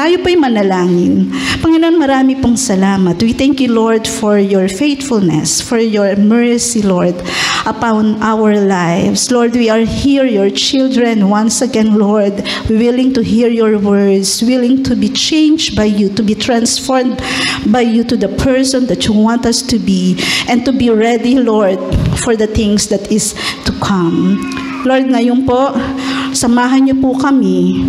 Tayo po'y manalangin. Panginoon, marami pong salamat. We thank you, Lord, for your faithfulness, for your mercy, Lord, upon our lives. Lord, we are here, your children, once again, Lord, willing to hear your words, willing to be changed by you, to be transformed by you to the person that you want us to be, and to be ready, Lord, for the things that is to come. Lord, ngayon po, samahan niyo po kami.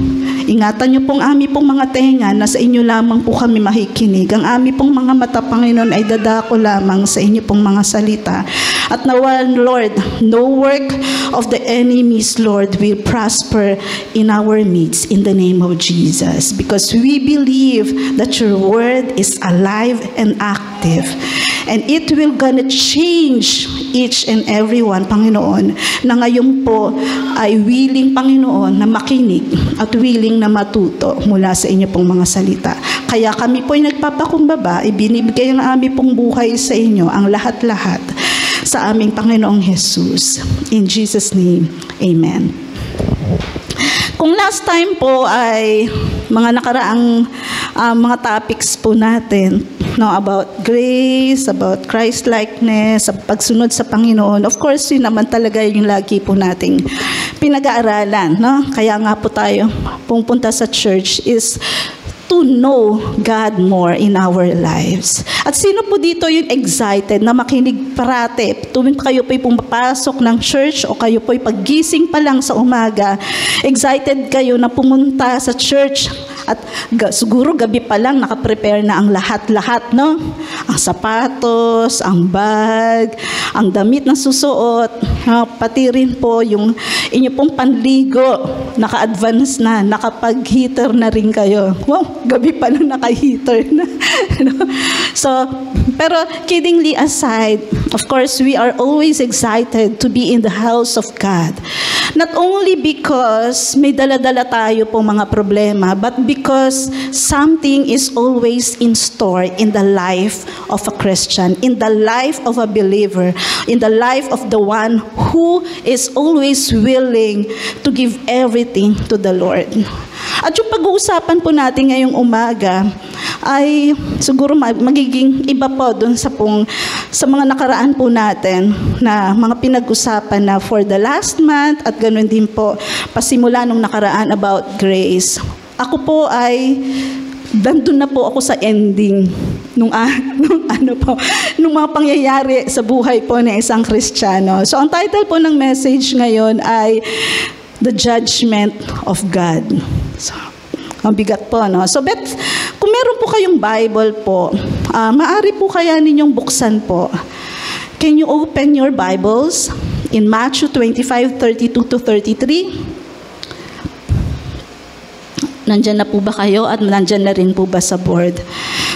Ingatan niyo pong ami pong mga tenga na sa inyo lamang po kami makikinig. Ang ami pong mga mata, Panginoon, ay dadako lamang sa inyo pong mga salita. At nawa, Lord, no work of the enemies, Lord, will prosper in our midst in the name of Jesus. Because we believe that your word is alive and active. And it will gonna change each and every one, Panginoon, na ngayon po ay willing, Panginoon, na makinig at willing na matuto mula sa inyo pong mga salita. Kaya kami po ay nagpapakumbaba, ibinibigay ang aming pong buhay sa inyo, ang lahat-lahat sa aming Panginoong Jesus. In Jesus' name, Amen. Kung last time po ay mga nakaraang mga topics po natin, no, about grace, about Christ-likeness, sa pagsunod sa Panginoon. Of course, yun naman talaga yung lagi po nating pinag-aaralan, no? Kaya nga po tayo pumunta sa church is to know God more in our lives. At sino po dito yung excited na makinig parate tuwing kayo po'y pumapasok ng church o kayo po'y paggising pa lang sa umaga, excited kayo na pumunta sa church at siguro gabi pa lang nakaprepare na ang lahat-lahat, no? Ang sapatos, ang bag, ang damit na susuot, pati rin po yung inyo pong panligo, naka-advance na, nakapag-heater na rin kayo. Wow, gabi pa lang naka-heater na. So, pero kiddingly aside, of course, we are always excited to be in the house of God. Not only because may dala-dala tayo po mga problema, but because something is always in store in the life of a Christian, in the life of a believer, in the life of the one who is always willing to give everything to the Lord. At yung pag-uusapan po natin ngayong umaga ay siguro magiging iba po dun sa mga nakaraan po natin na mga pinag-usapan na for the last month at ganun din po pasimula nung nakaraan about grace. Ako po ay dandun na po ako sa ending nung mga pangyayari sa buhay po ng isang Kristiyano. So ang title po ng message ngayon ay The Judgment of God. So, ang bigat po, no? So, kung meron po kayong Bible po, maaari po kaya ninyong buksan po. Can you open your Bibles in Matthew 25:32-33? Nandyan na po ba kayo at nandyan na rin po ba sa board?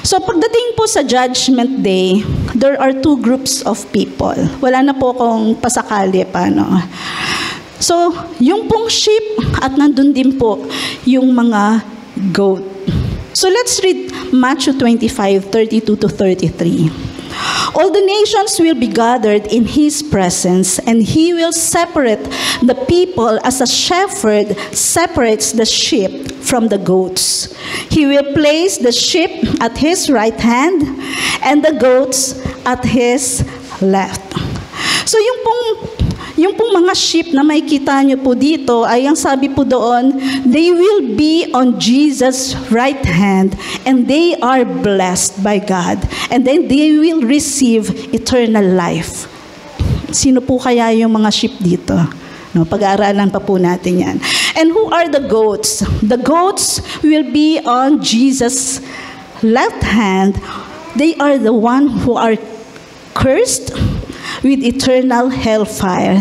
So, pagdating po sa Judgment Day, there are two groups of people. Wala na po akong pasakali pa, no? So, yung pong sheep at nandun din po yung mga goat. So, let's read Matthew 25:32-33. All the nations will be gathered in his presence, and he will separate the people as a shepherd separates the sheep from the goats. He will place the sheep at his right hand and the goats at his left. So, yung pong mga sheep na makikita nyo po dito ay ang sabi po doon, they will be on Jesus' right hand and they are blessed by God. And then they will receive eternal life. Sino po kaya yung mga sheep dito? No, pag-aaralan pa po natin yan. And who are the goats? The goats will be on Jesus' left hand. They are the one who are cursed with eternal hellfire,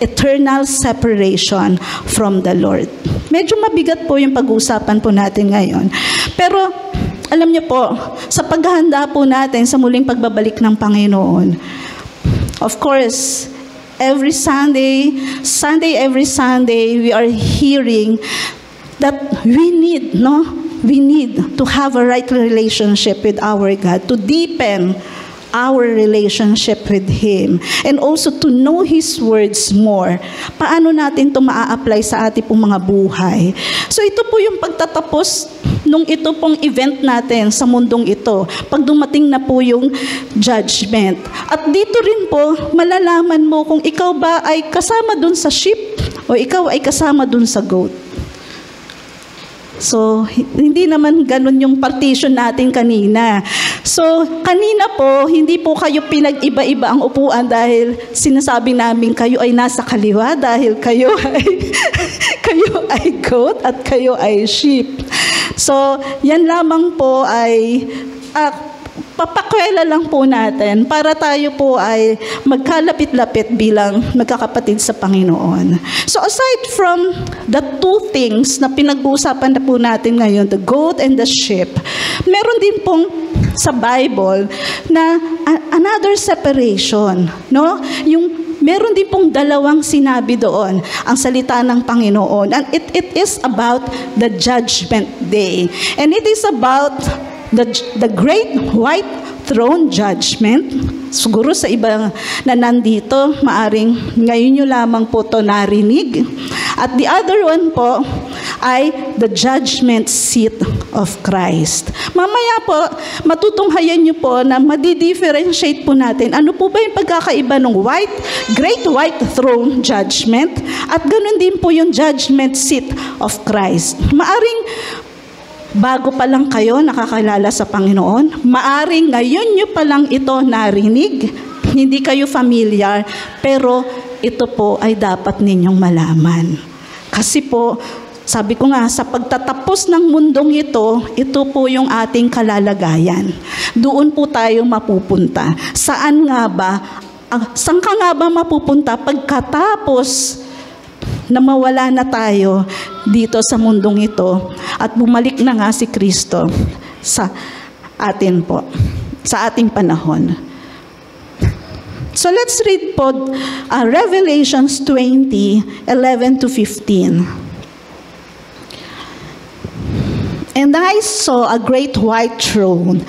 eternal separation from the Lord. Medyo mabigat po yung pag-uusapan po natin ngayon. Pero alam niyo po, sa paghahanda po natin sa muling pagbabalik ng Panginoon, of course, every Sunday, every Sunday, we are hearing that we need to have a right relationship with our God, to deepen our relationship with Him and also to know His words more. Paano natin ito maa-apply sa ating pong mga buhay? So ito po yung pagtatapos nung ito pong event natin sa mundong ito, pag dumating na po yung judgment. At dito rin po, malalaman mo kung ikaw ba ay kasama dun sa sheep o ikaw ay kasama dun sa goat. So, hindi naman ganun yung partition natin kanina. So, kanina po, hindi po kayo pinag-iba-iba ang upuan dahil sinasabi namin kayo ay nasa kaliwa dahil kayo ay goat at kayo ay sheep. So, yan lamang po ay papakwela lang po natin para tayo po ay magkalapit-lapit bilang magkakapatid sa Panginoon. So aside from the two things na pinag-uusapan na po natin ngayon, the goat and the sheep, meron din pong sa Bible na another separation, no? Yung meron din pong dalawang sinabi doon, ang salita ng Panginoon. And it is about the judgment day. And it is about the great white throne judgment. Siguro sa iba na nandito, maaring ngayon nyo lamang po ito narinig. At the other one po ay the judgment seat of Christ. Mamaya po, matutunghayan nyo po na madi-differentiate po natin ano po ba yung pagkakaiba ng great white throne judgment at ganun din po yung judgment seat of Christ. Maaring bago pa lang kayo nakakilala sa Panginoon, maaring ngayon nyo pa lang ito narinig, hindi kayo familiar, pero ito po ay dapat ninyong malaman. Kasi po, sabi ko nga, sa pagtatapos ng mundong ito po yung ating kalalagayan. Doon po tayo mapupunta. Saan ka nga ba mapupunta pagkatapos na mawala na tayo dito sa mundong ito at bumalik na nga si Kristo sa atin po, sa ating panahon. So let's read po Revelations 20:11 to 15. And I saw a great white throne,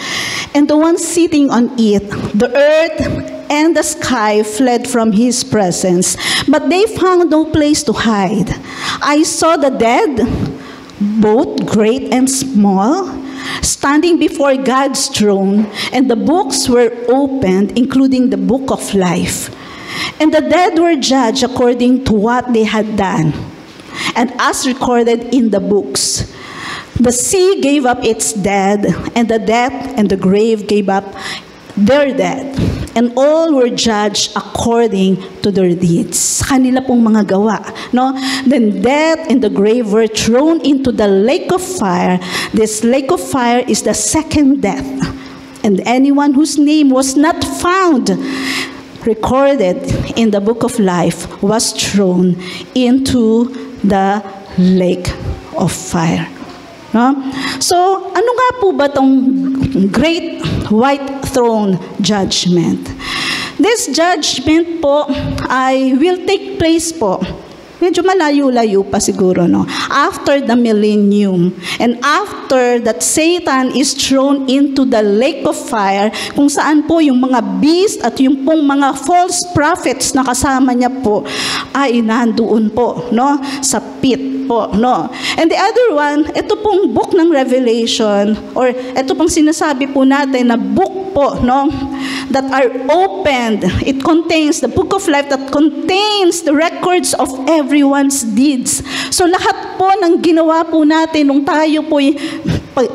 and the one sitting on it, the earth and the sky fled from His presence, but they found no place to hide. I saw the dead, both great and small, standing before God's throne, and the books were opened, including the book of life. And the dead were judged according to what they had done, and as recorded in the books. The sea gave up its dead, and the death and the grave gave up their dead. And all were judged according to their deeds. Kanila pong mga gawa, no? Then death and the grave were thrown into the lake of fire. This lake of fire is the second death. And anyone whose name was not found recorded in the book of life was thrown into the lake of fire. No? So, ano nga po ba itong great white throne judgment? This judgment po ay will take place po. Medyo malayo-layo pa siguro, no? After the millennium. And after that Satan is thrown into the lake of fire, kung saan po yung mga beast at yung pong mga false prophets na kasama niya po ay nandoon po, no? Sa pit po, no? And the other one, ito pong book ng Revelation, or ito pong sinasabi po natin na book po, no? That are opened. It contains the book of life that contains the records of everyone's deeds. So lahat po ng ginawa po natin nung tayo po'y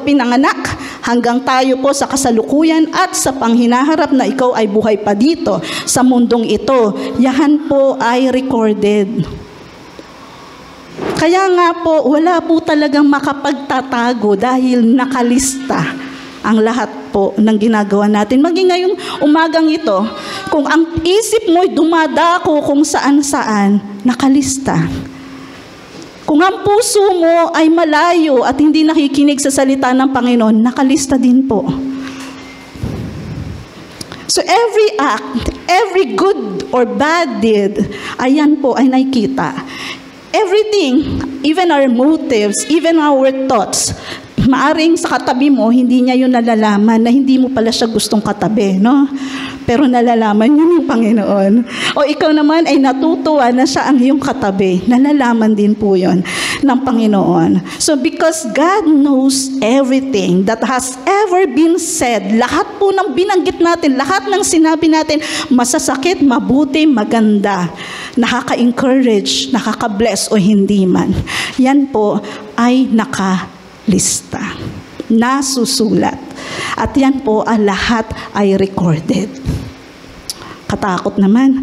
pinanganak hanggang tayo po sa kasalukuyan at sa panghinaharap na ikaw ay buhay pa dito sa mundong ito, yahan po ay recorded. Kaya nga po, wala po talagang makapagtatago dahil nakalista ang lahat po ng ginagawa natin. Maging ngayong umagang ito, kung ang isip mo'y dumadako kung saan-saan, nakalista. Kung ang puso mo ay malayo at hindi nakikinig sa salita ng Panginoon, nakalista din po. So every act, every good or bad deed, ayan po ay nakikita. Everything, even our motives, even our thoughts, Maaring sa katabi mo, hindi niya yun nalalaman na hindi mo pala siya gustong katabi, no? Pero nalalaman yun ng Panginoon. O ikaw naman ay natutuwa na siya ang iyong katabi. Nalalaman din po yun ng Panginoon. So because God knows everything that has ever been said, lahat po ng binanggit natin, lahat ng sinabi natin, masasakit, mabuti, maganda, nakaka-encourage, nakaka-bless o hindi man, yan po ay nakalista, nasusulat. At yan po, lahat ay recorded. Katakot naman.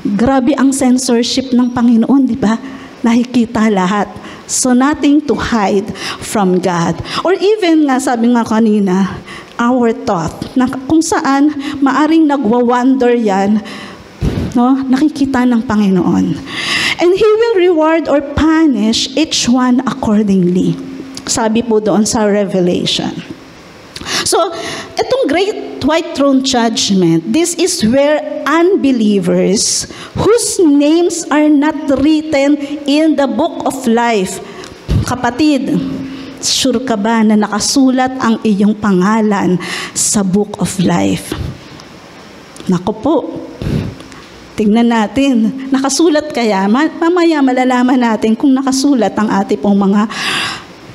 Grabe ang censorship ng Panginoon, di ba? Nakikita lahat. So nothing to hide from God. Or even nga, sabi nga kanina, our thought, na kung saan maaring nagwa-wonder yan, no? Nakikita ng Panginoon. And He will reward or punish each one accordingly. Sabi po doon sa Revelation. So, itong great white throne judgment, this is where unbelievers whose names are not written in the book of life. Kapatid, sure ka ba na nakasulat ang iyong pangalan sa book of life? Naku po, tingnan natin, nakasulat kaya? Mamaya malalaman natin kung nakasulat ang ating pong mga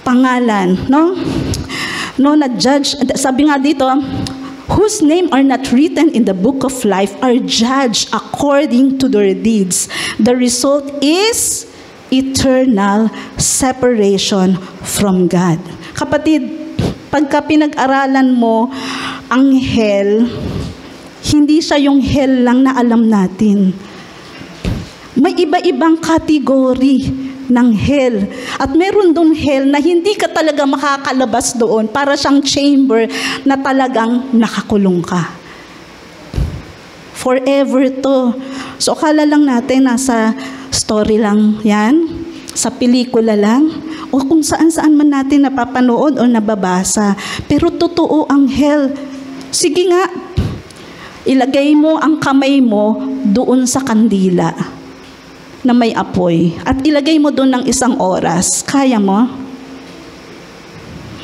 pangalan, no? No, na judge, sabi nga dito, whose name are not written in the book of life are judged according to their deeds. The result is eternal separation from God. Kapatid, pagka pinag-aralan mo ang hell, hindi siya yung hell lang na alam natin. May iba-ibang kategory ng hell. At meron doon hell na hindi ka talaga makakalabas doon. Para siyang chamber na talagang nakakulong ka. Forever to. So akala lang natin nasa story lang yan, sa pelikula lang, o kung saan-saan man natin napapanood o nababasa. Pero totoo ang hell. Sige nga, ilagay mo ang kamay mo doon sa kandila na may apoy at ilagay mo doon ng 1 oras. Kaya mo?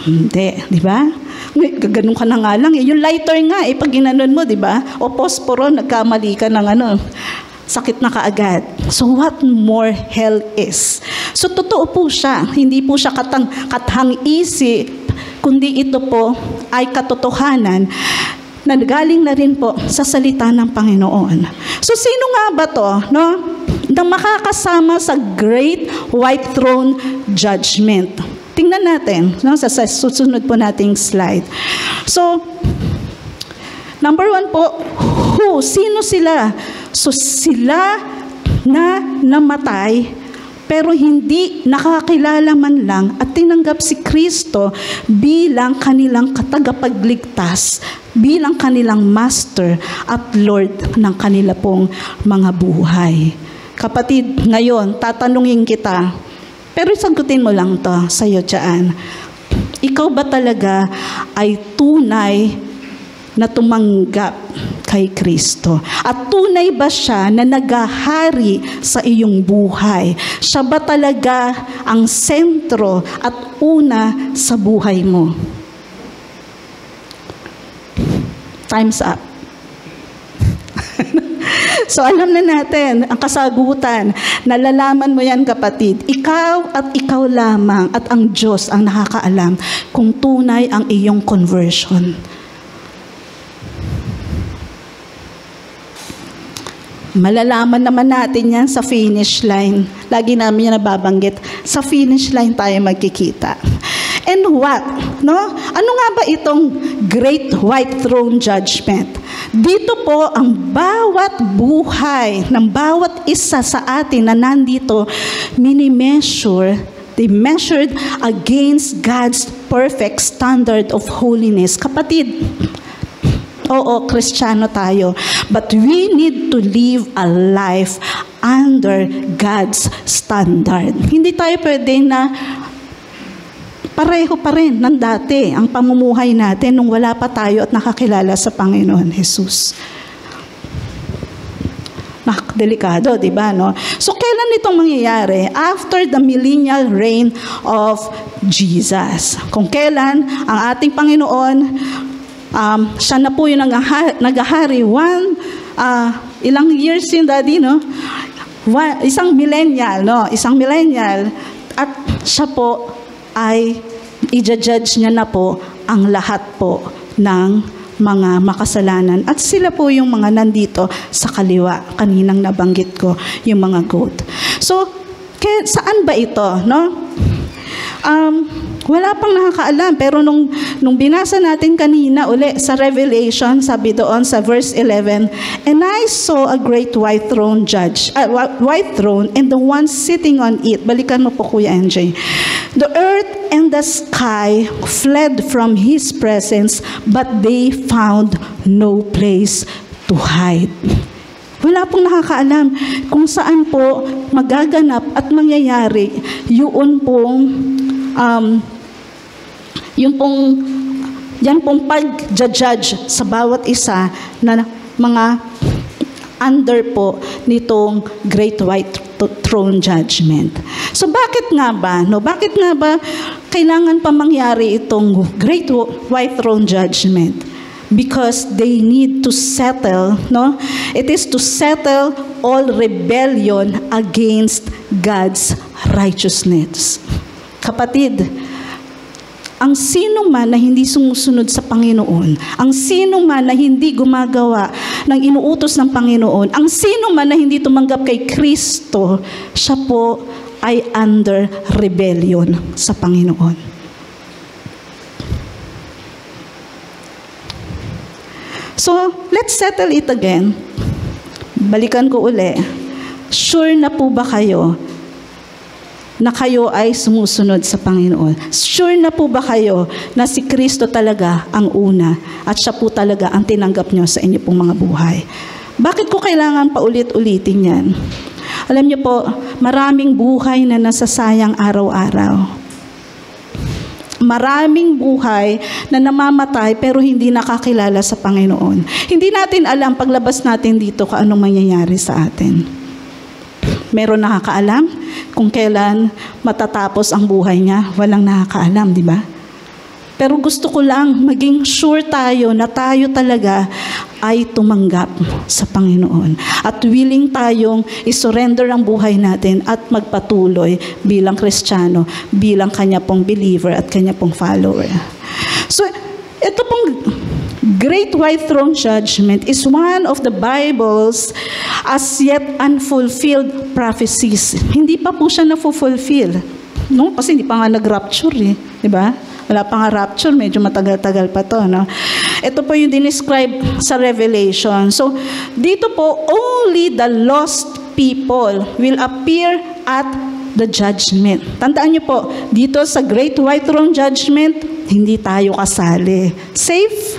Hindi, di ba? Gaganon ka na nga lang. Yung lighter nga, pag ginanon mo, di ba? O posporo, nagkamali ka ng sakit na kaagad. So what more hell is? So totoo po siya. Hindi po siya kathang-isip, kundi ito po ay katotohanan na galing na rin po sa salita ng Panginoon. So sino nga ba to, no? Na makakasama sa great white throne judgment. Tingnan natin, no, sa susunod po nating slide. So, number 1 po, who? Sino sila? So, sila na namatay, pero hindi nakakilala man lang at tinanggap si Kristo bilang kanilang katagapagligtas, bilang kanilang Master at Lord ng kanila pong mga buhay. Kapatid, ngayon, tatanungin kita, pero sagutin mo lang to sa'yo dyan. Ikaw ba talaga ay tunay na tumanggap kay Kristo? At tunay ba siya na naghahari sa iyong buhay? Siya ba talaga ang sentro at una sa buhay mo? Time's up. So alam na natin ang kasagutan. Nalalaman mo yan, kapatid. Ikaw at ikaw lamang at ang Diyos ang nakakaalam kung tunay ang iyong conversion. Malalaman naman natin yan sa finish line. Lagi namin yan nababanggit. Sa finish line tayo magkikita. And what? No? Ano nga ba itong Great White Throne Judgment? Dito po ang bawat buhay ng bawat isa sa atin na nandito, mini-measure, they measured against God's perfect standard of holiness. Kapatid, oo, Kristiyano tayo, but we need to live a life under God's standard. Hindi tayo pwede na pareho pa rin ng dati ang pamumuhay natin nung wala pa tayo at nakakilala sa Panginoon Jesus. Delikado, di ba, no? So, kailan Kailan itong mangyayari? After the millennial reign of Jesus. Kung kailan ang ating Panginoon, siya na po yung naghahari. Ilang years yun, Daddy, no? Isang millennial, no? Isang millennial. At siya po ay i-judge niya na po ang lahat po ng mga makasalanan. At sila po yung mga nandito sa kaliwa. Kaninang nabanggit ko, yung mga goat. So, saan ba ito? No? Wala pang nakakaalam. Pero nung binasa natin kanina uli sa Revelation, sabi doon sa verse 11, "And I saw a great white throne and the one sitting on it." Balikan mo po, Kuya NJ. "The earth and the sky fled from His presence, but they found no place to hide." Wala pong nakakaalam kung saan po magaganap at mangyayari yun pong yan pong pag-judge sa bawat isa na mga under po nitong Great White Throne Judgment. So bakit nga ba? No? Bakit nga ba kailangan pa mangyari itong Great White Throne Judgment? Because they need to settle, no? It is to settle all rebellion against God's righteousness. Kapatid, ang sino man na hindi sumusunod sa Panginoon, ang sino man na hindi gumagawa ng inuutos ng Panginoon, ang sino man na hindi tumanggap kay Kristo, siya po ay under rebellion sa Panginoon. So, let's settle it again. Balikan ko uli. Sure na po ba kayo na kayo ay sumusunod sa Panginoon? Sure na po ba kayo na si Kristo talaga ang una at siya po talaga ang tinanggap nyo sa inyo pong mga buhay? Bakit ko kailangan paulit-ulitin yan? Alam niyo po, maraming buhay na nasasayang araw-araw. Maraming buhay na namamatay pero hindi nakakilala sa Panginoon. Hindi natin alam paglabas natin dito kung anong mangyayari sa atin. Meron nakakaalam kung kailan matatapos ang buhay niya? Walang nakakaalam, di ba? Pero gusto ko lang maging sure tayo na tayo talaga ay tumanggap sa Panginoon. At willing tayong isurrender ang buhay natin at magpatuloy bilang Kristiyano, bilang kanya pong believer at kanya pong follower. So, ito pong Great White Throne Judgment is one of the Bible's as yet unfulfilled prophecies. Hindi pa po siya na-fulfill. No? Kasi hindi pa nga nag-rapture eh. Diba? Wala pa nga rapture, medyo matagal-tagal pa to. No? Ito po yung dinescribe sa Revelation. So, dito po, only the lost people will appear at the judgment. Tandaan niyo po, dito sa Great White Throne Judgment, hindi tayo kasali. Safe?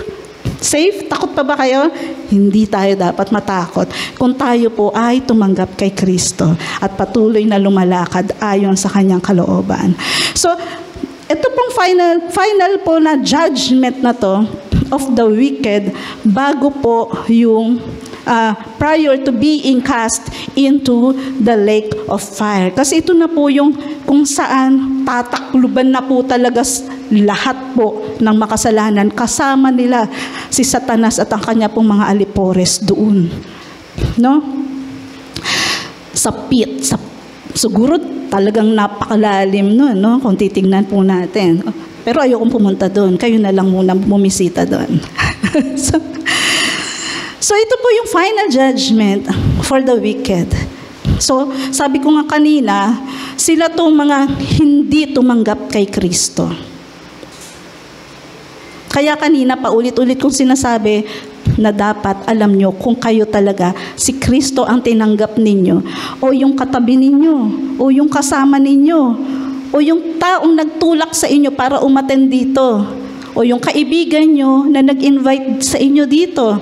Safe? Takot pa ba kayo? Hindi tayo dapat matakot kung tayo po ay tumanggap kay Kristo at patuloy na lumalakad ayon sa kanyang kalooban. So, ito pong final po na judgment na to of the wicked bago po yung prior to being cast into the lake of fire. Kasi ito na po yung kung saan tatakluban na po talaga lahat po ng makasalanan. Kasama nila si Satanas at ang kanya pong mga alipores doon. No? Sa pit. Siguro talagang napakalalim nun, no? Kung titignan po natin. Pero ayokong pumunta doon. Kayo na lang muna bumisita doon. So ito po yung final judgment for the wicked. So sabi ko nga kanina, sila itong mga hindi tumanggap kay Kristo. Kaya kanina paulit-ulit kong sinasabi na dapat alam nyo kung kayo talaga si Kristo ang tinanggap ninyo o yung katabi ninyo o yung kasama ninyo o yung taong nagtulak sa inyo para umattend dito o yung kaibigan nyo na nag-invite sa inyo dito.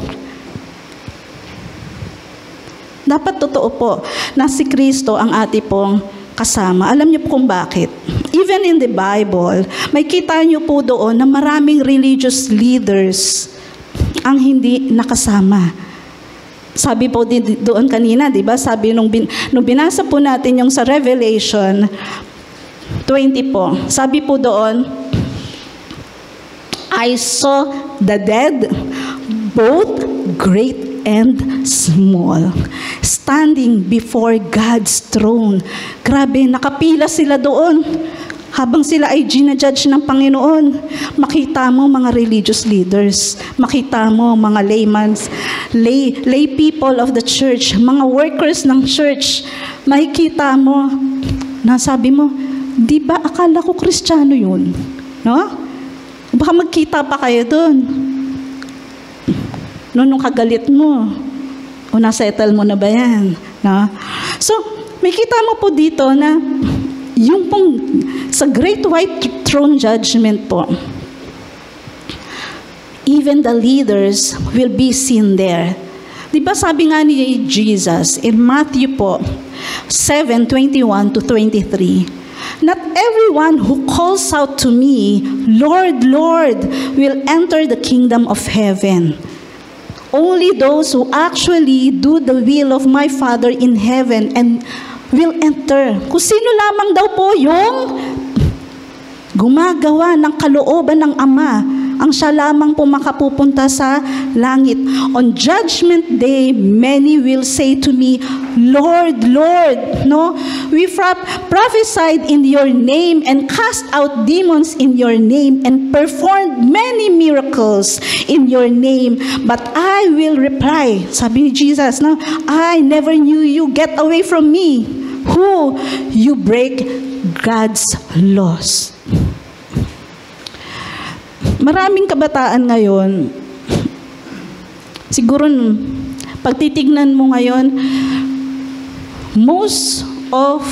Dapat totoo po na si Kristo ang ating pong kasama. Alam niyo po kung bakit? Even in the Bible, may kita niyo po doon na maraming religious leaders ang hindi nakasama Sabi po doon kanina, di ba? Sabi nung binasa po natin yung sa Revelation 20 po. Sabi po doon, I saw the dead, both great and small, standing before God's throne. Grabe, nakapila sila doon. Habang sila ay ginajudge ng Panginoon, makita mo mga religious leaders, makita mo mga lay people of the church, mga workers ng church, makikita mo, nasabi mo, di ba akala ko Kristiyano yun? No? Baka magkita pa kayo doon. Nung kagalit mo, o nasettle mo na ba yan? No? So, makita mo po dito na yung pong sa Great White Throne Judgment po, even the leaders will be seen there. Di ba sabi nga ni Jesus in Matthew po 7:21 to 23, not everyone who calls out to me, Lord, Lord, will enter the kingdom of heaven. Only those who actually do the will of my Father in heaven and will enter. Kung sino lamang daw po yung gumagawa ng kalooban ng Ama, ang siya lamang po makapupunta sa langit. On Judgment Day, many will say to me, Lord, Lord, no? We prophesied in your name and cast out demons in your name and performed many miracles in your name. But I will reply, sabi ni Jesus, no? I never knew you. Get away from me. Who you break God's laws. Maraming kabataan ngayon, siguro pag titignan mo ngayon, most of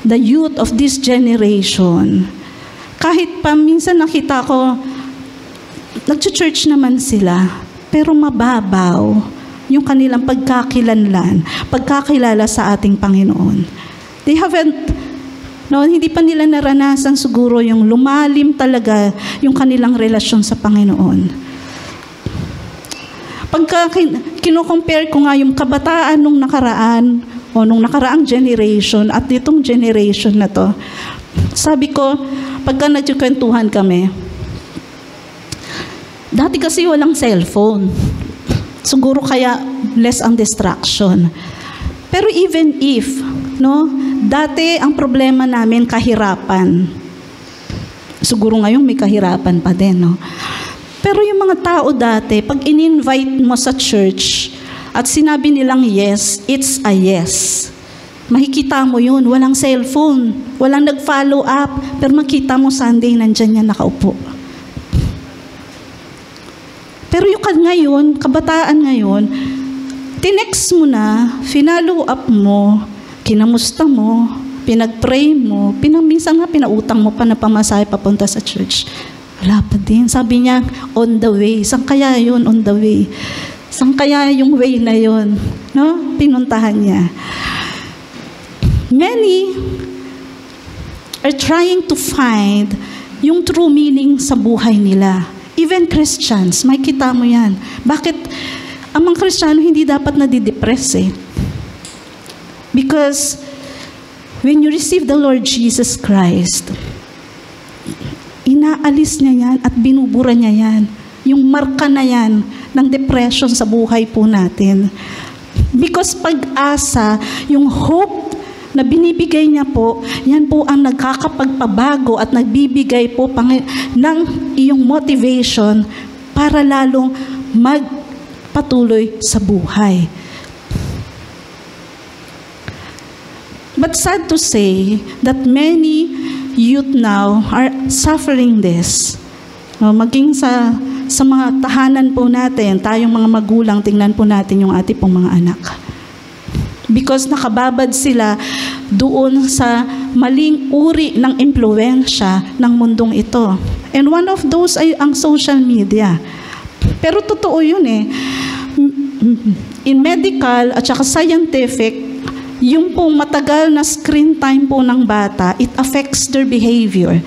the youth of this generation, kahit pa minsan nakita ko, nag-church naman sila, pero mababaw yung kanilang pagkakilala sa ating Panginoon. They haven't, hindi pa nila naranasan siguro yung lumalim talaga yung kanilang relasyon sa Panginoon. Pagka kino-compare ko nga yung kabataan nung nakaraan o nung nakaraang generation at itong generation na to, sabi ko, pagka nagkukwentuhan kami, dati kasi walang cellphone. Siguro kaya less ang distraction. Pero even if, dati ang problema namin kahirapan. Siguro ngayon may kahirapan pa din, Pero yung mga tao dati, pag in-invite mo sa church at sinabi nilang yes, it's a yes. Makikita mo yun, walang cellphone, walang nag-follow up, pero makita mo Sunday, nandyan yan nakaupo. Pero yung ngayon, kabataan ngayon, tinext mo na, finalo up mo, kinamusta mo, pinag-pray mo, minsan nga pinautang mo pa na pamasahe papunta sa church. Wala pa din. Sabi niya, on the way. Saan kaya yun, on the way? Saan kaya yung way na yun? Pinuntahan niya. Many are trying to find yung true meaning sa buhay nila. Even Christians, makikita mo yan. Bakit ang mga Kristiyano hindi dapat nadidepress Because when you receive the Lord Jesus Christ, inaalis niya yan at binubura niya yan. Yung marka na yan ng depression sa buhay po natin. Because pag-asa, yung hope na binibigay niya po, yan po ang nagkakapagpabago at nagbibigay po ng iyong motivation para lalong magpatuloy sa buhay. But sad to say that many youth now are suffering this. Maging sa mga tahanan po natin, tayong mga magulang, tingnan po natin yung ating pong mga anak. Because nakababad sila doon sa maling uri ng impluwensya ng mundong ito. And one of those ay ang social media. Pero totoo yun In medical at saka scientific, yung pong matagal na screen time po ng bata, it affects their behavior.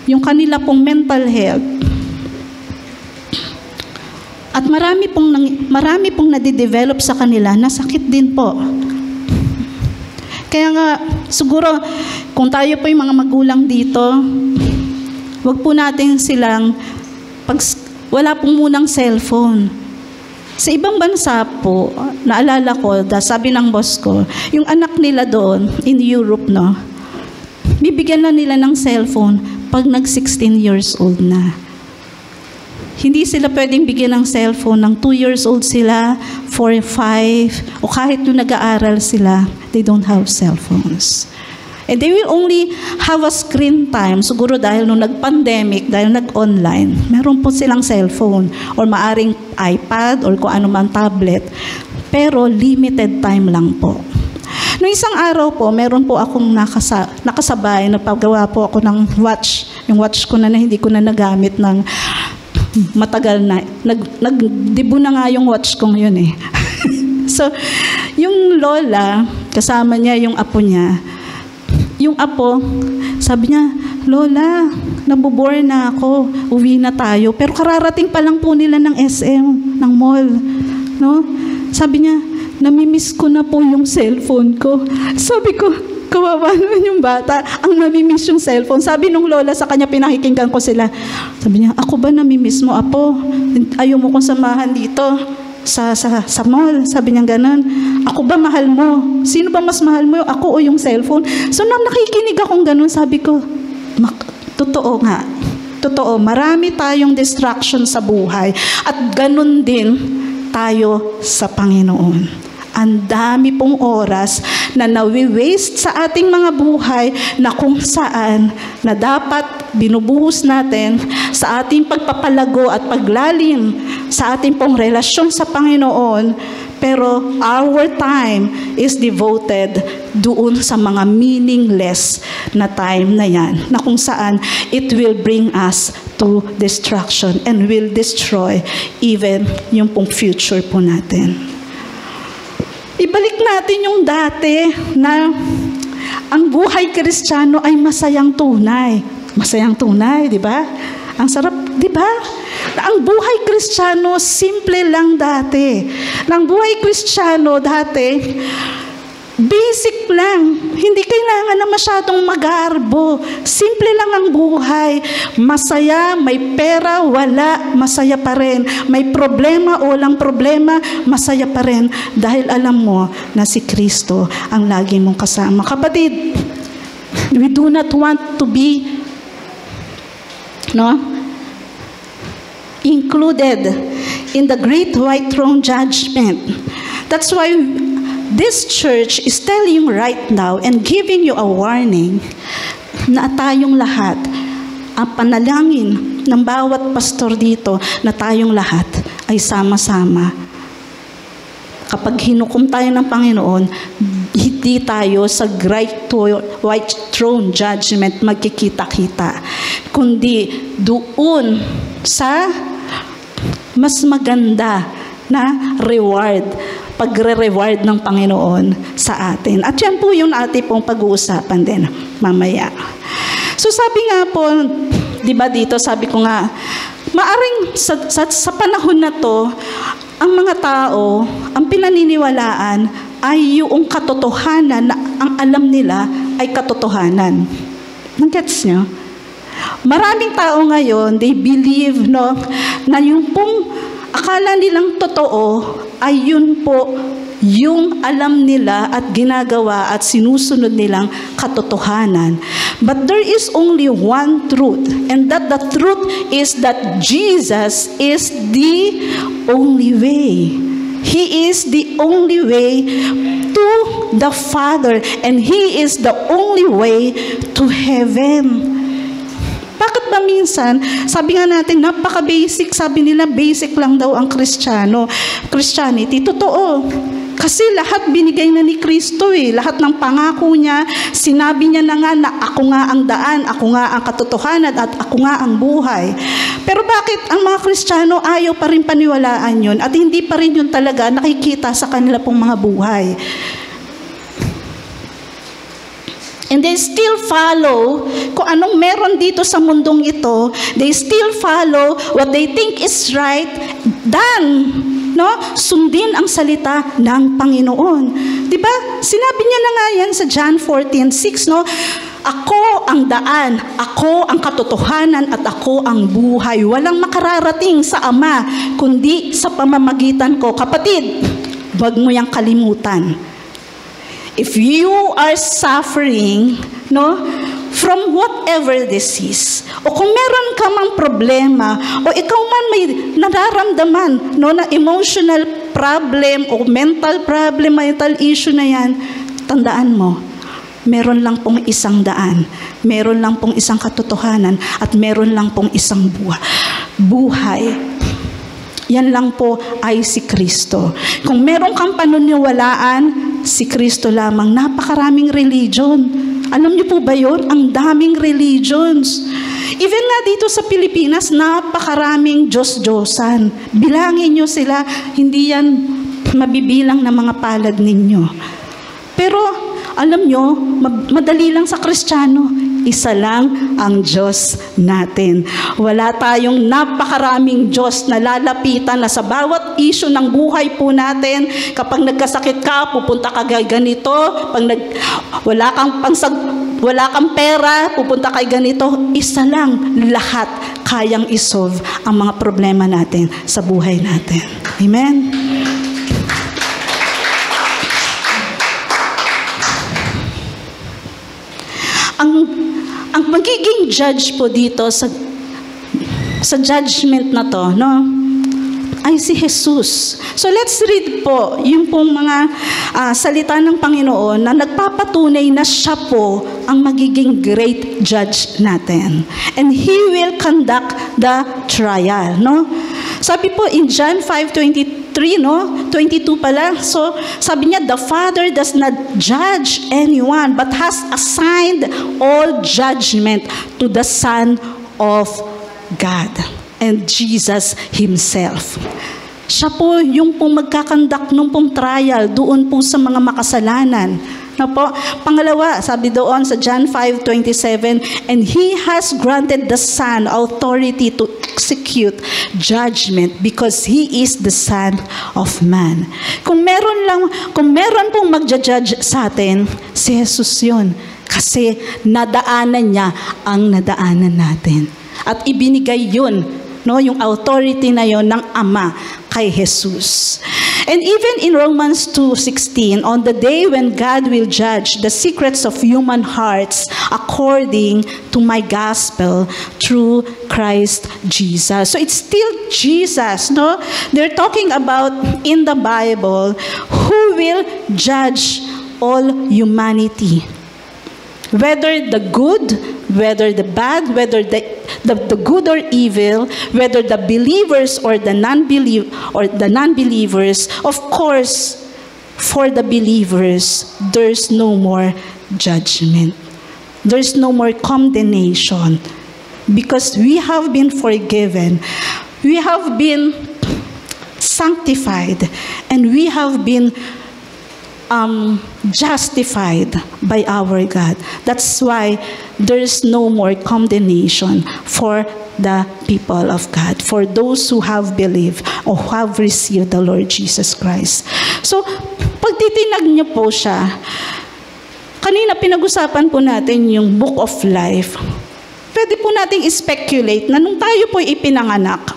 Yung kanila pong mental health. At marami pong nadidevelop sa kanila na sakit din po. Kaya nga, siguro, kung tayo po yung mga magulang dito, wag po natin silang, wala pong munang cellphone. Sa ibang bansa po, naalala ko, sabi ng boss ko, yung anak nila doon, in Europe, no, bibigyan na nila ng cellphone pag nag-16 years old na. Hindi sila pwedeng bigyan ng cellphone ng 2 years old sila, 4, 5, o kahit nung nag-aaral sila, they don't have cellphones. And they will only have a screen time, siguro dahil nung nag-pandemic, dahil nag-online, meron po silang cellphone, or maaring iPad, or kung ano man tablet, pero limited time lang po. Noong isang araw po, meron po akong nakasabay, napagawa po ako ng watch, yung watch ko na hindi ko na nagamit ng matagal na. Nagdibo na nga yung watch kong yun eh. So, yung lola, kasama niya yung apo niya. Yung apo, sabi niya, Lola, nabobore na ako, uwi na tayo. Pero kararating pa lang po nila ng SM, ng mall. No? Sabi niya, namimiss ko na po yung cellphone ko. Sabi ko, kawawa naman yung bata, ang namimiss yung cellphone. Sabi nung lola sa kanya, pinakikinggan ko sila. Sabi niya, ako ba namimiss mo, apo? Ayaw mo kong samahan dito sa mall. Sabi niya ganun. Ako ba mahal mo? Sino ba mas mahal mo, ako o yung cellphone? So nang nakikinig akong ganun, sabi ko, totoo nga. Totoo, marami tayong distraction sa buhay. At ganun din tayo sa Panginoon. Ang dami pong oras na nawi-waste sa ating mga buhay na kung saan na dapat binubuhos natin sa ating pagpapalago at paglalim sa ating pong relasyon sa Panginoon, pero our time is devoted doon sa mga meaningless na time na yan, na kung saan it will bring us to destruction and will destroy even yung pong future po natin. Ibalik natin yung dati na ang buhay Kristiyano ay masayang tunay. Masayang tunay, di ba? Ang sarap, di ba? Ang buhay Kristiyano, simple lang dati. Ang buhay Kristiyano dati, basic lang. Hindi kailangan na masyadong magarbo. Simple lang ang buhay. Masaya, may pera, wala, masaya pa rin. May problema o walang problema, masaya pa rin. Dahil alam mo na si Kristo ang lagi mong kasama. Kapatid, we do not want to be included in the great white throne judgment. That's why this church is telling you right now and giving you a warning na tayong lahat, ang panalangin ng bawat pastor dito, na tayong lahat ay sama-sama. Kapag hinukom tayo ng Panginoon, hindi tayo sa great white throne judgment magkikita-kita, kundi doon sa mas maganda na reward, pagre-reward ng Panginoon sa atin. At yan po yung ating pong pag-uusapan din mamaya. So sabi nga po, di ba dito, sabi ko nga, maaring sa panahon na to, ang mga tao, ang pinaniniwalaan ay yung katotohanan na ang alam nila ay katotohanan. Nag-gets nyo? Maraming tao ngayon, they believe na yung pong akala nilang totoo ay yun po yung alam nila at ginagawa at sinusunod nilang katotohanan. But there is only one truth, and that the truth is that Jesus is the only way. He is the only way to the Father, and He is the only way to heaven. Bakit ba minsan, sabi nga natin, napaka-basic, sabi nila, basic lang daw ang Christianity. Totoo. Kasi lahat binigay na ni Kristo eh. Lahat ng pangako niya, sinabi niya na nga na ako nga ang daan, ako nga ang katotohanan, at ako nga ang buhay. Pero bakit ang mga Kristiyano ayaw pa rin paniwalaan yun at hindi pa rin yun talaga nakikita sa kanila pong mga buhay? And they still follow kung anong meron dito sa mundong ito. They still follow what they think is right Dan, no? Sundin ang salita ng Panginoon. 'Di ba? Sinabi niya na nga yan sa John 14:6, no? Ako ang daan, ako ang katotohanan, at ako ang buhay. Walang makararating sa Ama, kundi sa pamamagitan ko. Kapatid, wag mo yang kalimutan. If you are suffering, no? From whatever disease, o kung meron ka mang problema, o ikaw man may nararamdaman, no, na emotional problem, o mental problem, mental issue na yan, tandaan mo, meron lang pong isang daan, meron lang pong isang katotohanan, at meron lang pong isang buhay. Yan lang po ay si Kristo. Kung meron kang paniniwalaan, si Kristo lamang. Napakaraming religion. Alam niyo po ba yun? Ang daming religions. Even nga dito sa Pilipinas, napakaraming Diyos-Diyosan. Bilangin niyo sila, hindi yan mabibilang na mga palad ninyo. Pero, alam niyo, madali lang sa Kristiyano, isa lang ang Diyos natin. Wala tayong napakaraming Diyos na lalapitan na sa bawat issue ng buhay po natin. Kapag nagkasakit ka, pupunta ka ganito. Pag wala kang pera, pupunta kay ganito. Isa lang, lahat kayang isolve ang mga problema natin sa buhay natin. Amen? Ang magiging judge po dito sa judgment na to, no, ay si Jesus. So let's read po yung pong mga salita ng Panginoon na nagpapatunay na siya po ang magiging great judge natin. And He will conduct the trial, no? Sabi po in John 5:23, no? 22 pala. So, sabi niya, the Father does not judge anyone, but has assigned all judgment to the Son of God and Jesus Himself. Siya po yung pong magkakandak nung pong trial doon po sa mga makasalanan. No po? Pangalawa, sabi doon sa John 5:27, and He has granted the Son authority to execute judgment because He is the Son of Man. Kung meron pong magja-judge sa atin, si Jesus yun. Kasi nadaanan niya ang nadaanan natin. At ibinigay yun, no, yung authority na yun ng Ama kay Jesus. And even in Romans 2:16, on the day when God will judge the secrets of human hearts according to my gospel through Christ Jesus. So it's still Jesus, no? They're talking about in the Bible who will judge all humanity. Whether the good, whether the bad, whether the good or evil, whether the believers or the non-believers, of course, for the believers, there's no more judgment. There's no more condemnation because we have been forgiven. We have been sanctified and we have been justified by our God. That's why there's no more condemnation for the people of God, for those who have believed or who have received the Lord Jesus Christ. So, pag titinag niyo po siya, kanina pinag-usapan po natin yung Book of Life. Pwede po nating speculate na nung tayo po ipinanganak,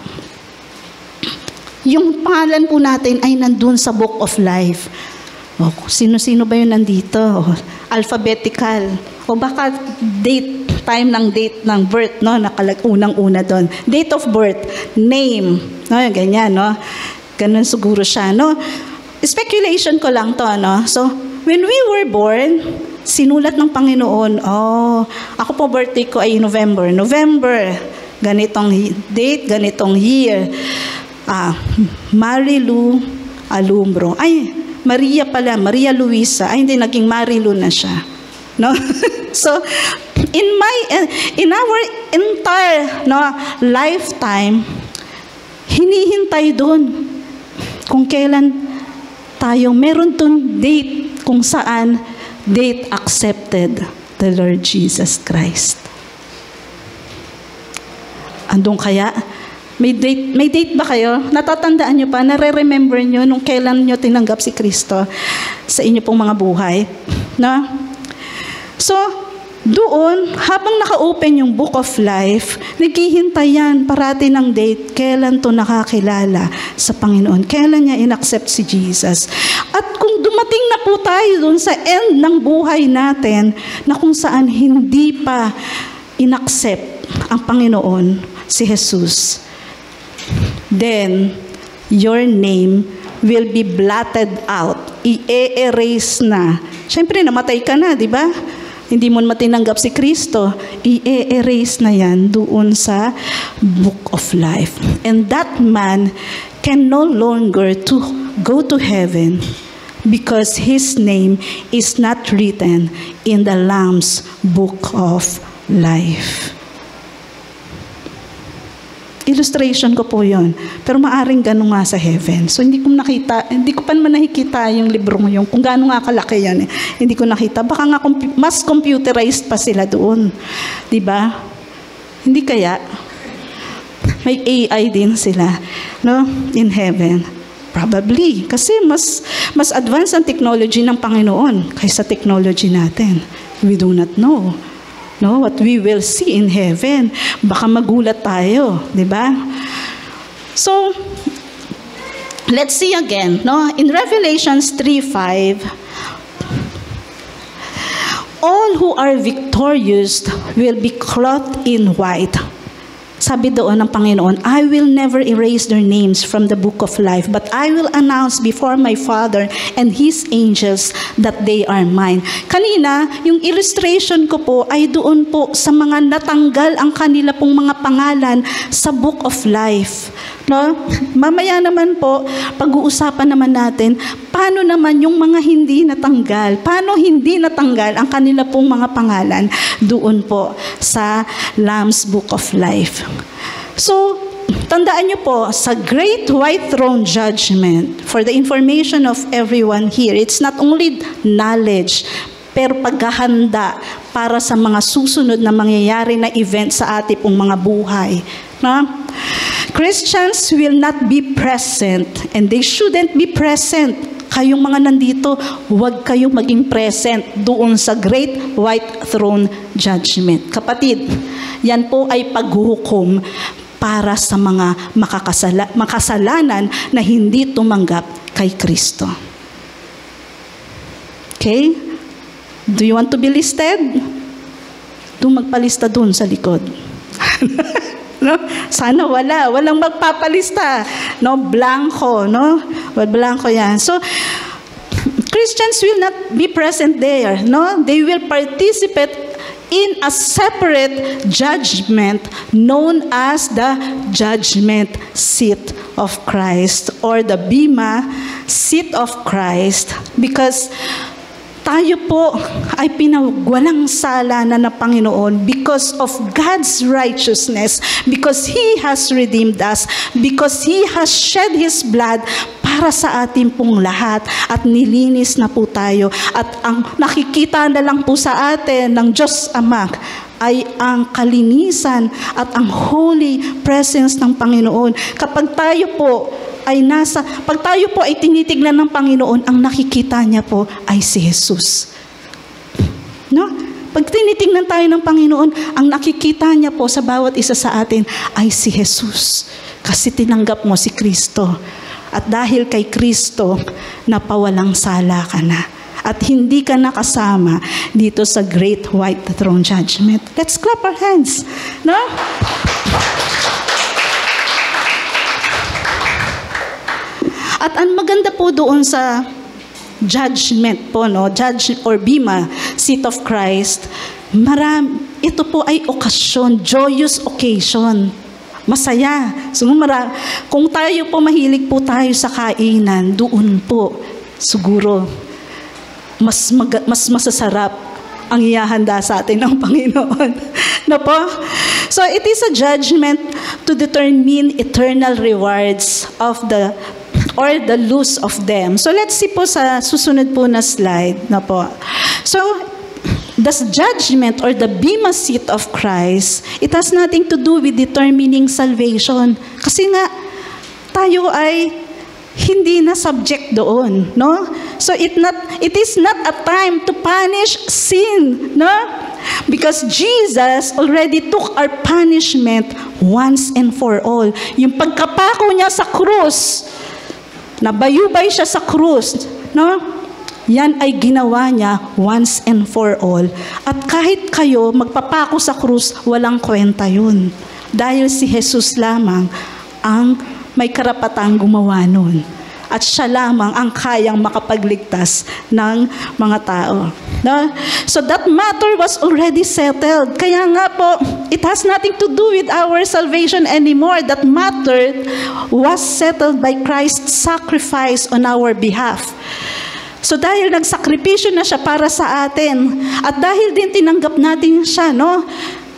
yung pangalan po natin ay nandun sa Book of Life. O, sino-sino ba yun nandito? O, alphabetical. O baka time ng birth, no? Unang-una doon. Date of birth, name, no? Ganyan, no? Ganun siguro siya, no? Speculation ko lang to, no? So, when we were born, sinulat ng Panginoon, ako po birthday ko ay November, ganitong date, ganitong year. Marilu Alumbro. Ay, Maria pala, Maria Luisa. Ay, hindi, naging Marilu na siya. No? So, in our entire lifetime, hinihintay doon kung kailan tayo meron doon date kung saan date accepted the Lord Jesus Christ. Andun kaya May date ba kayo? Natatandaan nyo pa? Nare-remember nyo nung kailan nyo tinanggap si Kristo sa inyo pong mga buhay? No? So, doon, habang naka-open yung Book of Life, naghihintay yan parati ng date, kailan to nakakilala sa Panginoon, kailan niya in-accept si Jesus. At kung dumating na po tayo doon sa end ng buhay natin, na kung saan hindi pa in-accept ang Panginoon, si Jesus, then your name will be blotted out. I-erase na. Siyempre, namatay ka na, di ba? Hindi mo matinanggap si Kristo. I-erase na yan doon sa Book of Life. And that man can no longer go to heaven because his name is not written in the Lamb's Book of Life. Illustration ko po yon. Pero maaring gano'n nga sa heaven. So hindi ko pa naman nakikita yung libro yung kung gano'n nga kalaki yan. Hindi ko nakita. Baka nga mas computerized pa sila doon. Diba? Hindi kaya? May AI din sila, no? In heaven. Probably. Kasi mas advanced ang technology ng Panginoon kaysa technology natin. We do not know. No, what we will see in heaven. Baka magulat tayo, di ba? So, let's see again, no? In Revelations 3:5, all who are victorious will be clothed in white. Sabi doon ng Panginoon, I will never erase their names from the book of life, but I will announce before my Father and His angels that they are mine. Kanina, yung illustration ko po ay doon po sa mga natanggal ang kanila pong mga pangalan sa book of life. No? Mamaya naman po, pag-uusapan naman natin, paano naman yung mga hindi natanggal? Paano hindi natanggal ang kanila pong mga pangalan doon po sa Lamb's Book of Life? So, tandaan niyo po, sa Great White Throne Judgment, for the information of everyone here, it's not only knowledge, pero paghahanda para sa mga susunod na mangyayari na event sa ating pong mga buhay. No? Christians will not be present and they shouldn't be present. Kayong mga nandito, huwag kayong maging present doon sa Great White Throne Judgment. Kapatid, yan po ay paghuhukom para sa mga makasalanan na hindi tumanggap kay Kristo. Okay? Do you want to be listed? Doon magpalista doon sa likod. No? Sana walang magpapalista, no? Blanco, no? Well, blanco yan. So Christians will not be present there, no? They will participate in a separate judgment known as the judgment seat of Christ or the Bema seat of Christ, because tayo po ay pinagwalang sala na ng Panginoon because of God's righteousness, because He has redeemed us, because He has shed His blood para sa ating pong lahat at nilinis na po tayo. At ang nakikita na lang po sa atin ng Diyos Ama ay ang kalinisan at ang holy presence ng Panginoon. Kapag tayo po pag tayo po ay tinitignan ng Panginoon, ang nakikita niya po ay si Jesus. No? Pag tinitignan tayo ng Panginoon, ang nakikita niya po sa bawat isa sa atin ay si Jesus. Kasi tinanggap mo si Kristo. At dahil kay Kristo, napawalang sala ka na. At hindi ka nakasama dito sa Great White Throne Judgment. Let's clap our hands. No? At ang maganda po doon sa judgment po, no? Judge or Bema, seat of Christ, ito po ay okasyon, joyous occasion. Masaya. So, kung tayo po mahilig po tayo sa kainan, doon po siguro mas masasarap ang ihahanda sa atin ng Panginoon. No po? So, it is a judgment to determine eternal rewards of the loss of them. So, let's see po sa susunod po na slide. No po? So, the judgment or the bema seat of Christ, it has nothing to do with determining salvation. Kasi nga, tayo ay hindi na subject doon, no? So it is not a time to punish sin, no? Because Jesus already took our punishment once and for all. Yung pagkapako niya sa krus, nabayubay siya sa krus, no? Yan ay ginawa niya once and for all. At kahit kayo magpapako sa krus, walang kwenta yun. Dahil si Jesus lamang ang may karapatang gumawa nun. At siya lamang ang kayang makapagligtas ng mga tao. No? So that matter was already settled. Kaya nga po, it has nothing to do with our salvation anymore. That matter was settled by Christ's sacrifice on our behalf. So dahil nagsakripisyo na siya para sa atin, at dahil din tinanggap natin siya, no?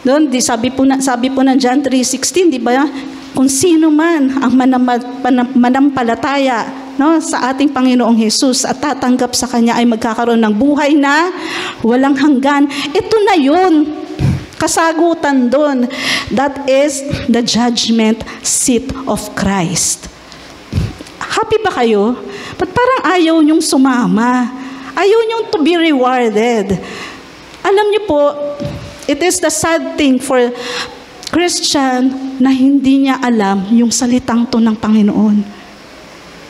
Doon, sabi po ng John 3:16, di ba? Kung sino man ang manampalataya, no, sa ating Panginoong Jesus at tatanggap sa Kanya ay magkakaroon ng buhay na walang hanggan. Ito na yun. Kasagutan doon. That is the judgment seat of Christ. Happy ba kayo? Ba't parang ayaw niyong sumama? Ayaw niyong to be rewarded? Alam niyo po, it is the sad thing for Christian na hindi niya alam yung salitang to ng Panginoon.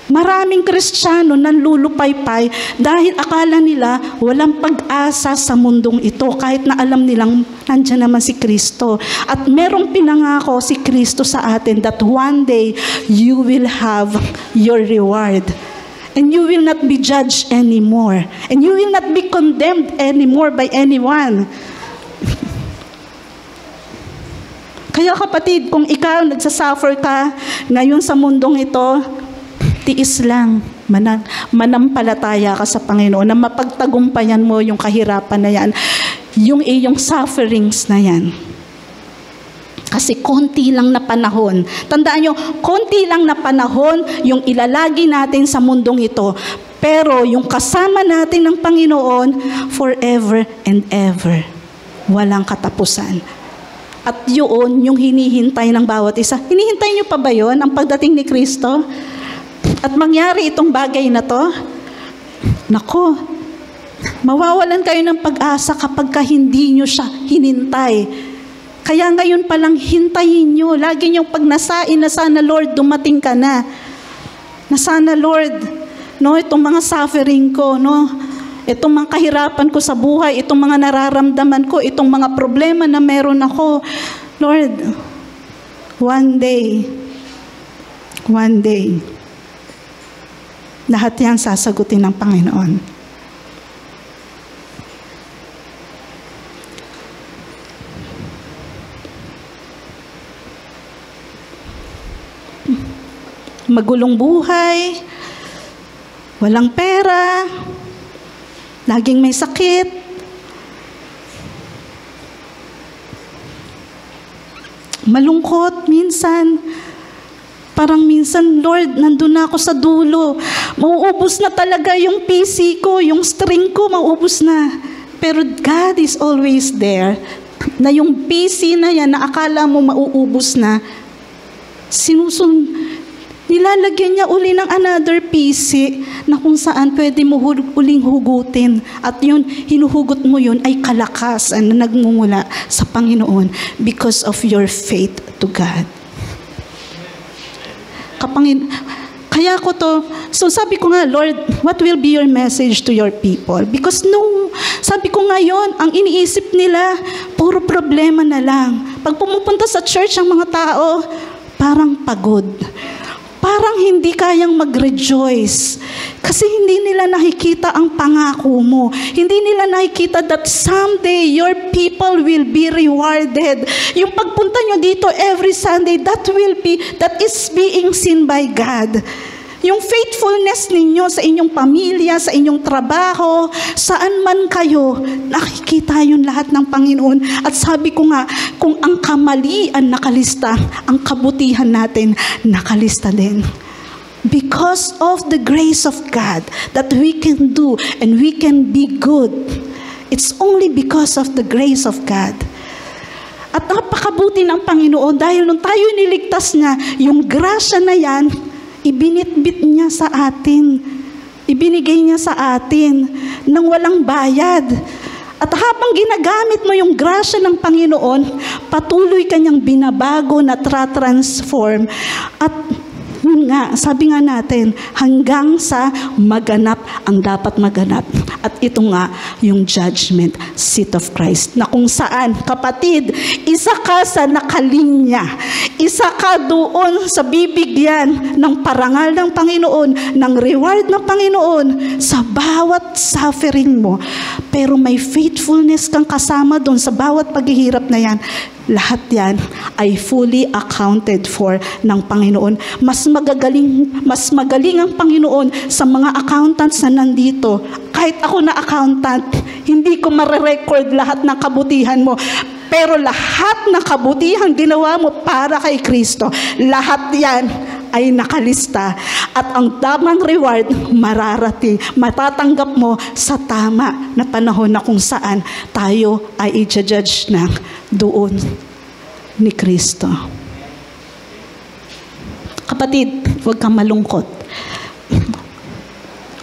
Maraming Kristiyano nanlulupaypay dahil akala nila walang pag-asa sa mundong ito kahit na alam nilang nandiyan naman si Kristo. At merong pinangako si Kristo sa atin that one day you will have your reward. And you will not be judged anymore. And you will not be condemned anymore by anyone. Kaya kapatid, kung ikaw nagsasuffer ka ngayon sa mundong ito, tiis lang, manampalataya ka sa Panginoon na mapagtagumpayan mo yung kahirapan na yan, yung iyong sufferings na yan. Kasi konti lang na panahon. Tandaan nyo, konti lang na panahon yung ilalagi natin sa mundong ito. Pero yung kasama natin ng Panginoon, forever and ever. Walang katapusan. At yun, yung hinihintay ng bawat isa. Hinihintay nyo pa ba yun, ang pagdating ni Kristo? At mangyari itong bagay na to? Nako, mawawalan kayo ng pag-asa kapag hindi nyo siya hinintay. Kaya ngayon palang hintayin nyo. Lagi nyong pagnasain na sana Lord, dumating ka na. Na sana Lord, no, itong mga suffering ko, no, itong mga kahirapan ko sa buhay, itong mga nararamdaman ko, itong mga problema na meron ako. Lord, one day, lahat yan sasagutin ng Panginoon. Magulong buhay, walang pera, laging may sakit, malungkot minsan. Parang minsan, Lord, nandun na ako sa dulo. Mauubos na talaga yung PC ko, yung string ko, mauubos na. Pero God is always there. Na yung PC na yan, na akala mo mauubos na, nilalagyan niya uli ng another PC na kung saan pwede mo uling hugutin. At yun, hinuhugot mo yun ay kalakasan na nagmumula sa Panginoon because of your faith to God. Kaya ko to, so sabi ko nga, Lord, what will be your message to your people? Because sabi ko ngayon, ang iniisip nila, puro problema na lang. Pag pumupunta sa church ang mga tao, parang pagod. Parang hindi kayang mag-rejoice. Kasi hindi nila nakikita ang pangako mo. Hindi nila nakikita that someday your people will be rewarded. Yung pagpunta nyo dito every Sunday, that is being seen by God. Yung faithfulness ninyo sa inyong pamilya, sa inyong trabaho, saan man kayo, nakikita yun lahat ng Panginoon. At sabi ko nga, kung ang kamalian nakalista, ang kabutihan natin nakalista din. Because of the grace of God that we can do and we can be good It's only because of the grace of God. At napakabuti ng Panginoon dahil nung tayo niligtas niya, yung grasya na yan, ibinitbit niya sa atin. Ibinigay niya sa atin nang walang bayad. At habang ginagamit mo yung grasya ng Panginoon, patuloy kanyang binabago na transform. At yun nga, sabi nga natin, hanggang sa maganap ang dapat maganap. At ito nga, yung judgment seat of Christ. Na kung saan, kapatid, isa ka sa nakalinya. Isa ka doon sa bibigyan ng parangal ng Panginoon, ng reward ng Panginoon sa bawat suffering mo. Pero may faithfulness kang kasama doon sa bawat paghihirap na yan. Lahat yan ay fully accounted for ng Panginoon. Mas magaling ang Panginoon sa mga accountants na nandito. Kahit ako na accountant, hindi ko marerecord lahat ng kabutihan mo. Pero lahat ng kabutihan ginawa mo para kay Kristo. Lahat yan ay nakalista. At ang tamang reward, matatanggap mo sa tama na panahon na kung saan tayo ay i-judge na doon ni Kristo. Kapatid, huwag kang malungkot.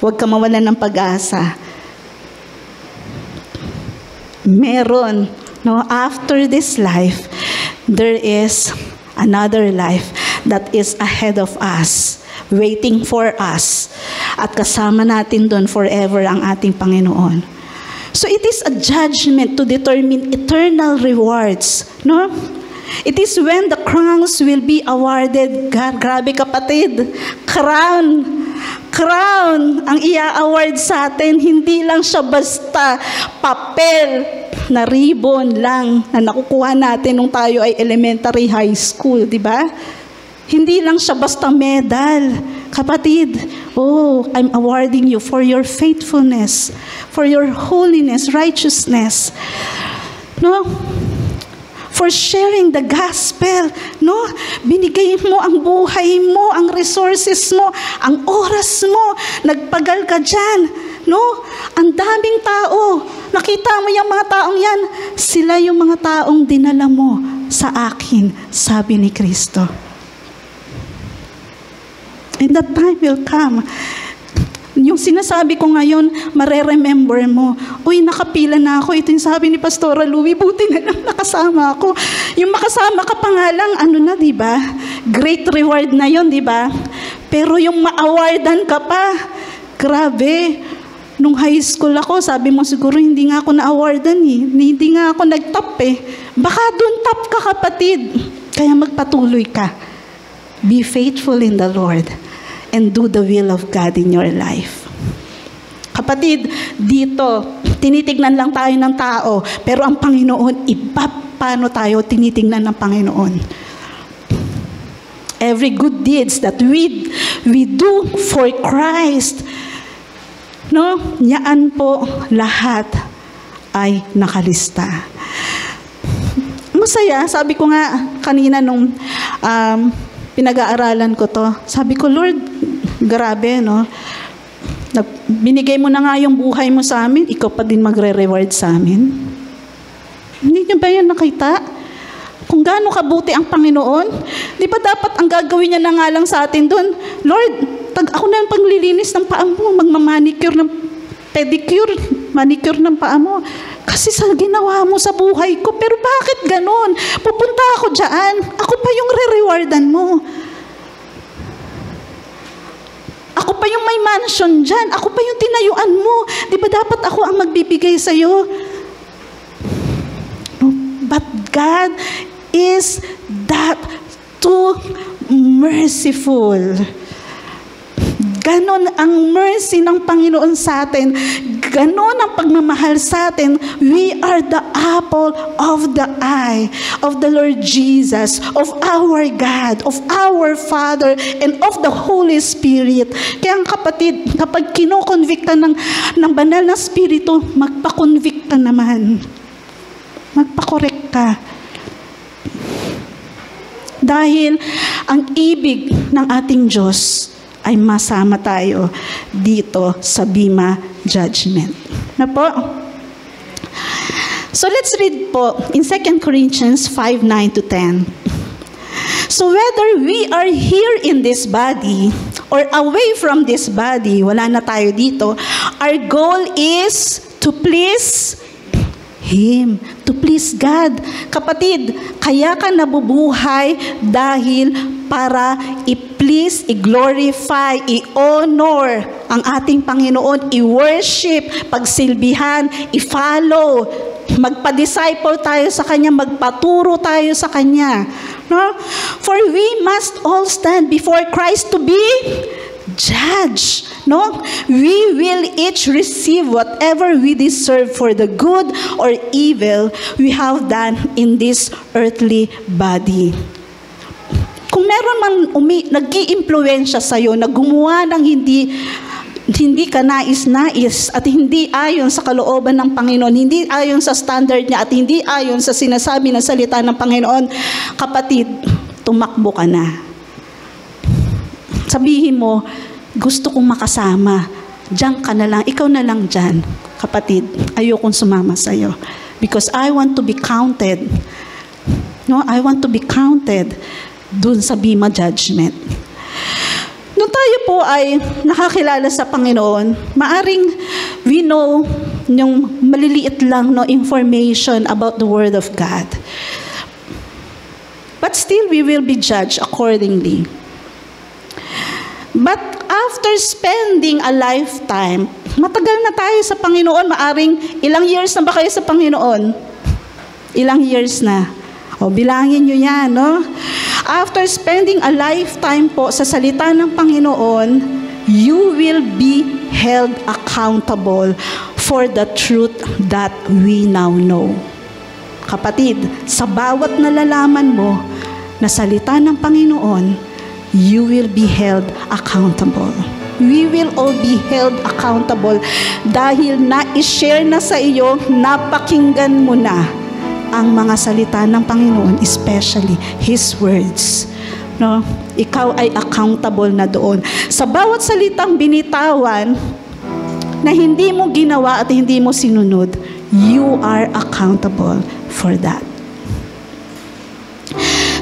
Huwag kang mawalan ng pag-asa. Meron, no, after this life, there is another life that is ahead of us, waiting for us. At kasama natin doon forever ang ating Panginoon. So it is a judgment to determine eternal rewards, no? It is when the crowns will be awarded. God, grabe kapatid, crown ang ia-award sa atin. Hindi lang siya basta papel na ribbon lang na nakukuha natin nung tayo ay elementary high school, di ba? Hindi lang siya basta medal. Kapatid, I'm awarding you for your faithfulness, for your holiness, righteousness. No? For sharing the gospel, no? Binigay mo ang buhay mo, ang resources mo, ang oras mo, nagpagal ka dyan, no? Ang daming tao, nakita mo yung mga taong yan, sila yung mga taong dinala mo sa akin, sabi ni Kristo. And that time will come. Yung sinasabi ko ngayon, mareremember mo. Uy, nakapila na ako. Ito yung sabi ni Pastora Louie, buti na lang nakasama ako. Yung makasama ka pa nga lang, di ba? Great reward na yon, di ba? Pero yung ma-awardan ka pa, grabe. Nung high school ako, sabi mo siguro hindi nga ako na-awardan eh. Hindi nga ako nag-top eh. Baka doon top ka, kapatid. Kaya magpatuloy ka. Be faithful in the Lord and do the will of God in your life. Kapatid, dito, tinitignan lang tayo ng tao, pero ang Panginoon, iba paano tayo tinitingnan ng Panginoon. Every good deeds that we do for Christ, no, yaan po lahat ay nakalista. Masaya, sabi ko nga kanina nung pinag-aaralan ko to, sabi ko, Lord, grabe, no? Binigay mo na nga yung buhay mo sa amin, ikaw pa din magre-reward sa amin. Hindi niyo ba yan nakita? Kung gaano kabuti ang Panginoon, di ba dapat ang gagawin niya na nga lang sa atin doon? Lord, ako na ang paglilinis ng paa mo, magmamanicure ng pedicure, manicure ng paa mo. Kasi sa ginawa mo sa buhay ko, pero bakit ganon? Pupunta ako dyan, ako pa yung re-rewardan mo. Ako pa yung may mansion dyan, ako pa yung tinayuan mo. Di ba dapat ako ang magbibigay sa'yo? No, but God is that too merciful. Ganon ang mercy ng Panginoon sa atin. Ganon ang pagmamahal sa atin. We are the apple of the eye of the Lord Jesus, of our God, of our Father, and of the Holy Spirit. Kaya kapatid, kapag kinoconvict ka ng banal na Espiritu, magpa-convict ka naman. Magpa-correct ka. Dahil ang ibig ng ating Diyos ay masama tayo dito sa Bema Judgment. Na po? So let's read po in 2 Corinthians 5:9-10. So whether we are here in this body or away from this body, wala na tayo dito, our goal is to please Him, to please God. Kapatid, kaya ka nabubuhay dahil para i-please, i-glorify, i-honor ang ating Panginoon, i-worship, pagsilbihan, i-follow, magpa-disciple tayo sa Kanya, magpaturo tayo sa Kanya. No? For we must all stand before Christ to be judged. No? We will each receive whatever we deserve for the good or evil we have done in this earthly body. Kung meron man nag-i-impluwensya sa'yo na gumawa ng hindi ka nais-nais at hindi ayon sa kalooban ng Panginoon, hindi ayon sa standard niya at hindi ayon sa sinasabi ng salita ng Panginoon, kapatid, tumakbo ka na. Sabihin mo, gusto kong makasama. Diyan ka na lang, ikaw na lang dyan. Kapatid, ayokong sumama sa'yo. Because I want to be counted. No, I want to be counted dun sa Bema Judgment. Nung tayo po ay nakakilala sa Panginoon, maaring we know yung maliliit lang no information about the Word of God. But still, we will be judged accordingly. But after spending a lifetime, matagal na tayo sa Panginoon, maaring ilang years na ba kayo sa Panginoon? Ilang years na? O, bilangin nyo yan, no? After spending a lifetime po sa salita ng Panginoon, you will be held accountable for the truth that we now know. Kapatid, sa bawat nalalaman mo na salita ng Panginoon, you will be held accountable. We will all be held accountable dahil na-share na sa iyo, napakinggan mo na ang mga salita ng Panginoon, especially His words. No? Ikaw ay accountable na doon. Sa bawat salitang binitawan na hindi mo ginawa at hindi mo sinunod, you are accountable for that.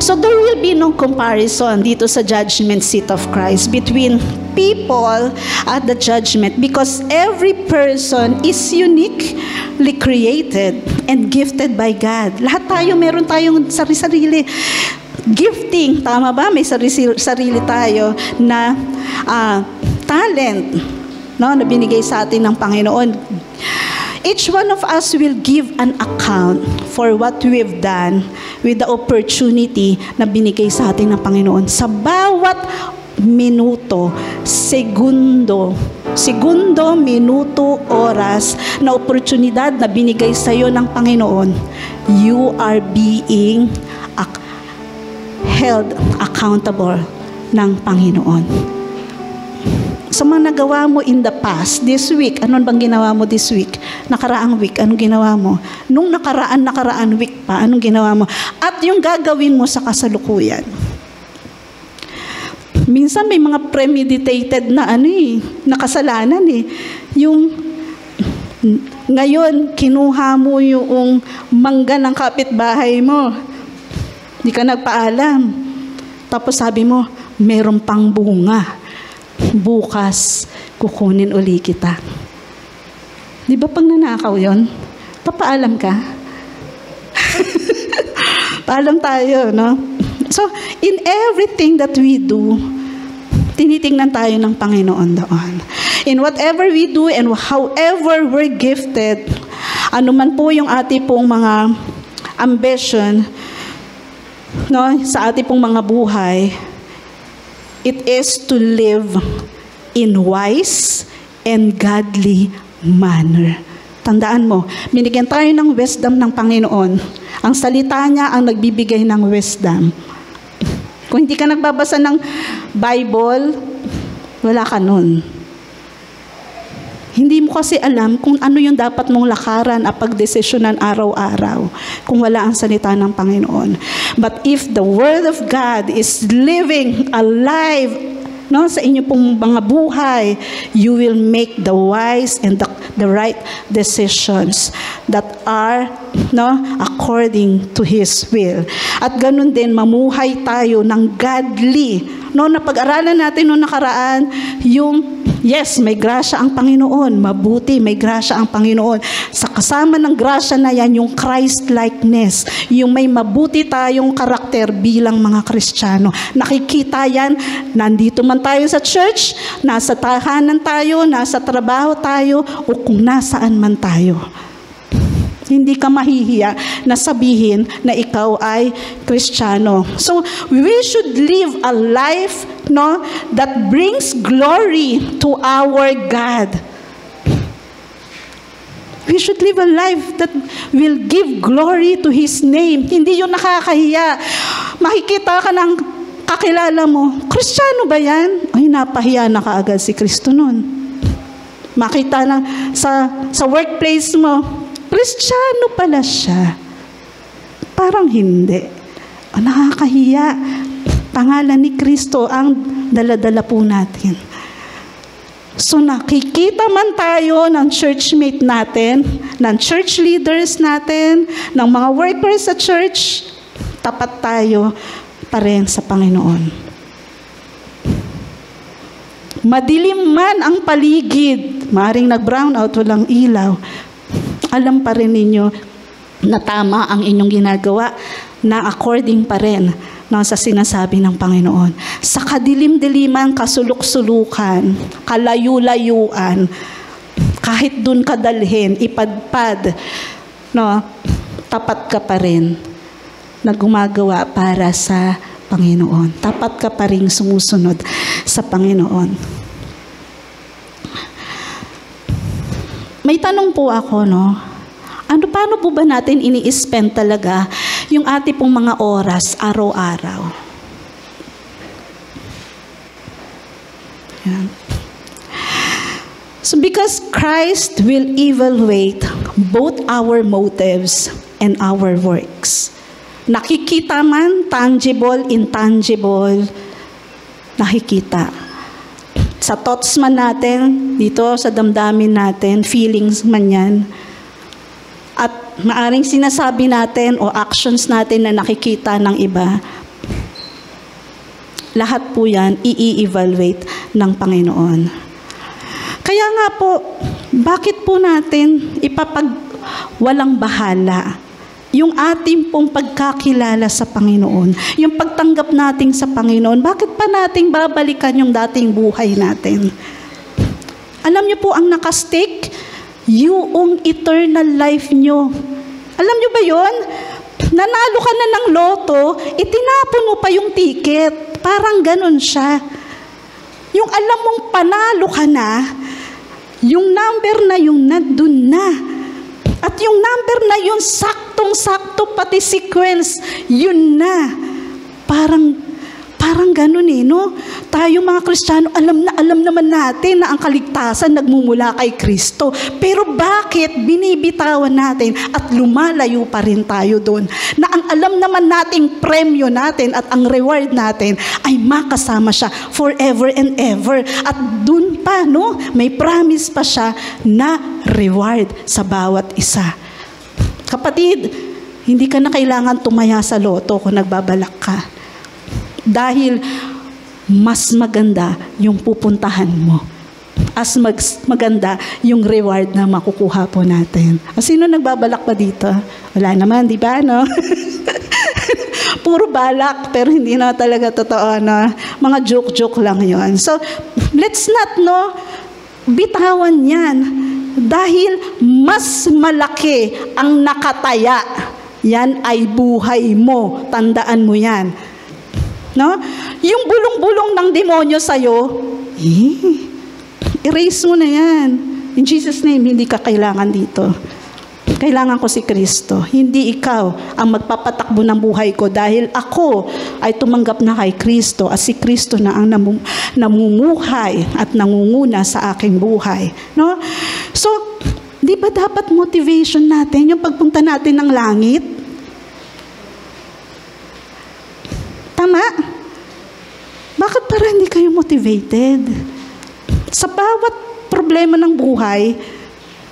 So there will be no comparison dito sa judgment seat of Christ between people at the judgment because every person is uniquely created and gifted by God. Lahat tayo, meron tayong sarili-sarili gifting. Tama ba? May sarili tayo na talent, no, na binigay sa atin ng Panginoon. Each one of us will give an account for what we've done with the opportunity na binigay sa atin ng Panginoon. Sa bawat minuto, segundo, minuto, oras na oportunidad na binigay sa iyo ng Panginoon, you are being held accountable ng Panginoon. Sa mga nagawa mo in the past, this week, ano bang ginawa mo this week? Nakaraang week, anong ginawa mo? Nung nakaraan week pa, anong ginawa mo? At yung gagawin mo sa kasalukuyan. Minsan may mga premeditated na na kasalanan Yung ngayon, kinuha mo yung mangga ng kapitbahay mo. Hindi ka nagpaalam. Tapos sabi mo, meron pang bunga. Bukas, kukunin uli kita. Di ba pag nanakaw yun? Papaalam ka? Paalam tayo, no? So, in everything that we do, tinitingnan tayo ng Panginoon doon. In whatever we do and however we're gifted, ano man po yung ating pong mga ambition, no, sa ating pong mga buhay, it is to live in wise and godly manner. Tandaan mo, binigyan tayo ng wisdom ng Panginoon. Ang salita niya ang nagbibigay ng wisdom. Kung hindi ka nagbabasa ng Bible, wala ka nun. Hindi mo kasi alam kung ano yung dapat mong lakaran at pagdesisyonan araw-araw kung wala ang salita ng Panginoon. But if the Word of God is living, alive, no, sa inyo pong mga buhay, you will make the wise and the right decisions that are, no, according to His will. At ganun din, mamuhay tayo ng godly. No, napag-aralan natin noong nakaraan, yung yes, may grasya ang Panginoon. Mabuti, may grasya ang Panginoon. Sa kasama ng grasya na yan, yung Christ-likeness. Yung may mabuti tayong karakter bilang mga Kristiyano. Nakikita yan, nandito man tayo sa church, nasa tahanan tayo, nasa trabaho tayo, o kung nasaan man tayo. Hindi ka mahihiya na sabihin na ikaw ay Kristiyano. So, we should live a life, no, that brings glory to our God. We should live a life that will give glory to His name. Hindi yun nakakahiya. Makikita ka ng kakilala mo, Kristiyano ba yan? Ay, napahiya na kaagad si Kristo nun. Makita lang sa workplace mo, Kristiyano pala siya. Parang hindi. Nakakahiya. Pangalan ni Kristo ang dala-dala po natin. So nakikita man tayo ng churchmate natin, ng church leaders natin, ng mga workers sa church, tapat tayo pa rin sa Panginoon. Madilim man ang paligid, maaaring nag-brown out, walang ilaw, alam pa rin ninyo na tama ang inyong ginagawa, na according pa rin sa sinasabi ng Panginoon. Sa kadilim-diliman, kasuluk-sulukan, kalayu-layuan, kahit dun kadalhin, ipadpad, no, tapat ka pa rin na gumagawa para sa Panginoon. Tapat ka pa rin sumusunod sa Panginoon. May tanong po ako, no? Paano po ba natin ini-spend talaga yung ating pong mga oras araw-araw? Yan. So because Christ will evaluate both our motives and our works. Nakikita man, tangible, intangible, nakikita. Sa thoughts man natin, dito sa damdamin natin, feelings man yan, at maaring sinasabi natin o actions natin na nakikita ng iba, lahat po yan i-evaluate ng Panginoon. Kaya nga po, bakit po natin walang bahala yung ating pong pagkakilala sa Panginoon, yung pagtanggap natin sa Panginoon, bakit pa nating babalikan yung dating buhay natin? Alam niyo po ang nakastake, yung eternal life niyo. Alam niyo ba yon? Nanalo ka na ng loto, itinapon mo pa yung ticket. Parang ganun siya. Yung alam mong panalo ka na, yung number na yung nandun na. At yung number na yun, saktong-sakto, pati sequence, yun na. Parang ganun no? Tayo mga Kristiyano, alam naman natin na ang kaligtasan nagmumula kay Kristo. Pero bakit binibitawan natin at lumalayo pa rin tayo doon? Na ang alam naman nating premyo natin at ang reward natin ay makasama siya forever and ever. At doon pa, no? May promise pa siya na reward sa bawat isa. Kapatid, hindi ka na kailangan tumaya sa loto kung nagbabalak ka. Dahil mas maganda yung pupuntahan mo. As maganda yung reward na makukuha po natin. Sino nagbabalak pa dito? Wala naman, di ba? No? Puro balak, pero hindi na talaga totoo. No? Mga joke-joke lang yon. So, let's not, bitawan yan. Dahil mas malaki ang nakataya. Yan ay buhay mo. Tandaan mo yan. No? Yung bulong-bulong ng demonyo sa'yo, erase mo na yan. In Jesus' name, hindi ka kailangan dito. Kailangan ko si Kristo. Hindi ikaw ang magpapatakbo ng buhay ko dahil ako ay tumanggap na kay Kristo at si Kristo na ang namumuhay at nangunguna sa aking buhay. No? So, di ba dapat motivation natin yung pagpunta natin ng langit? Tama? Bakit para hindi kayo motivated? motivated. Sa bawat problema ng buhay,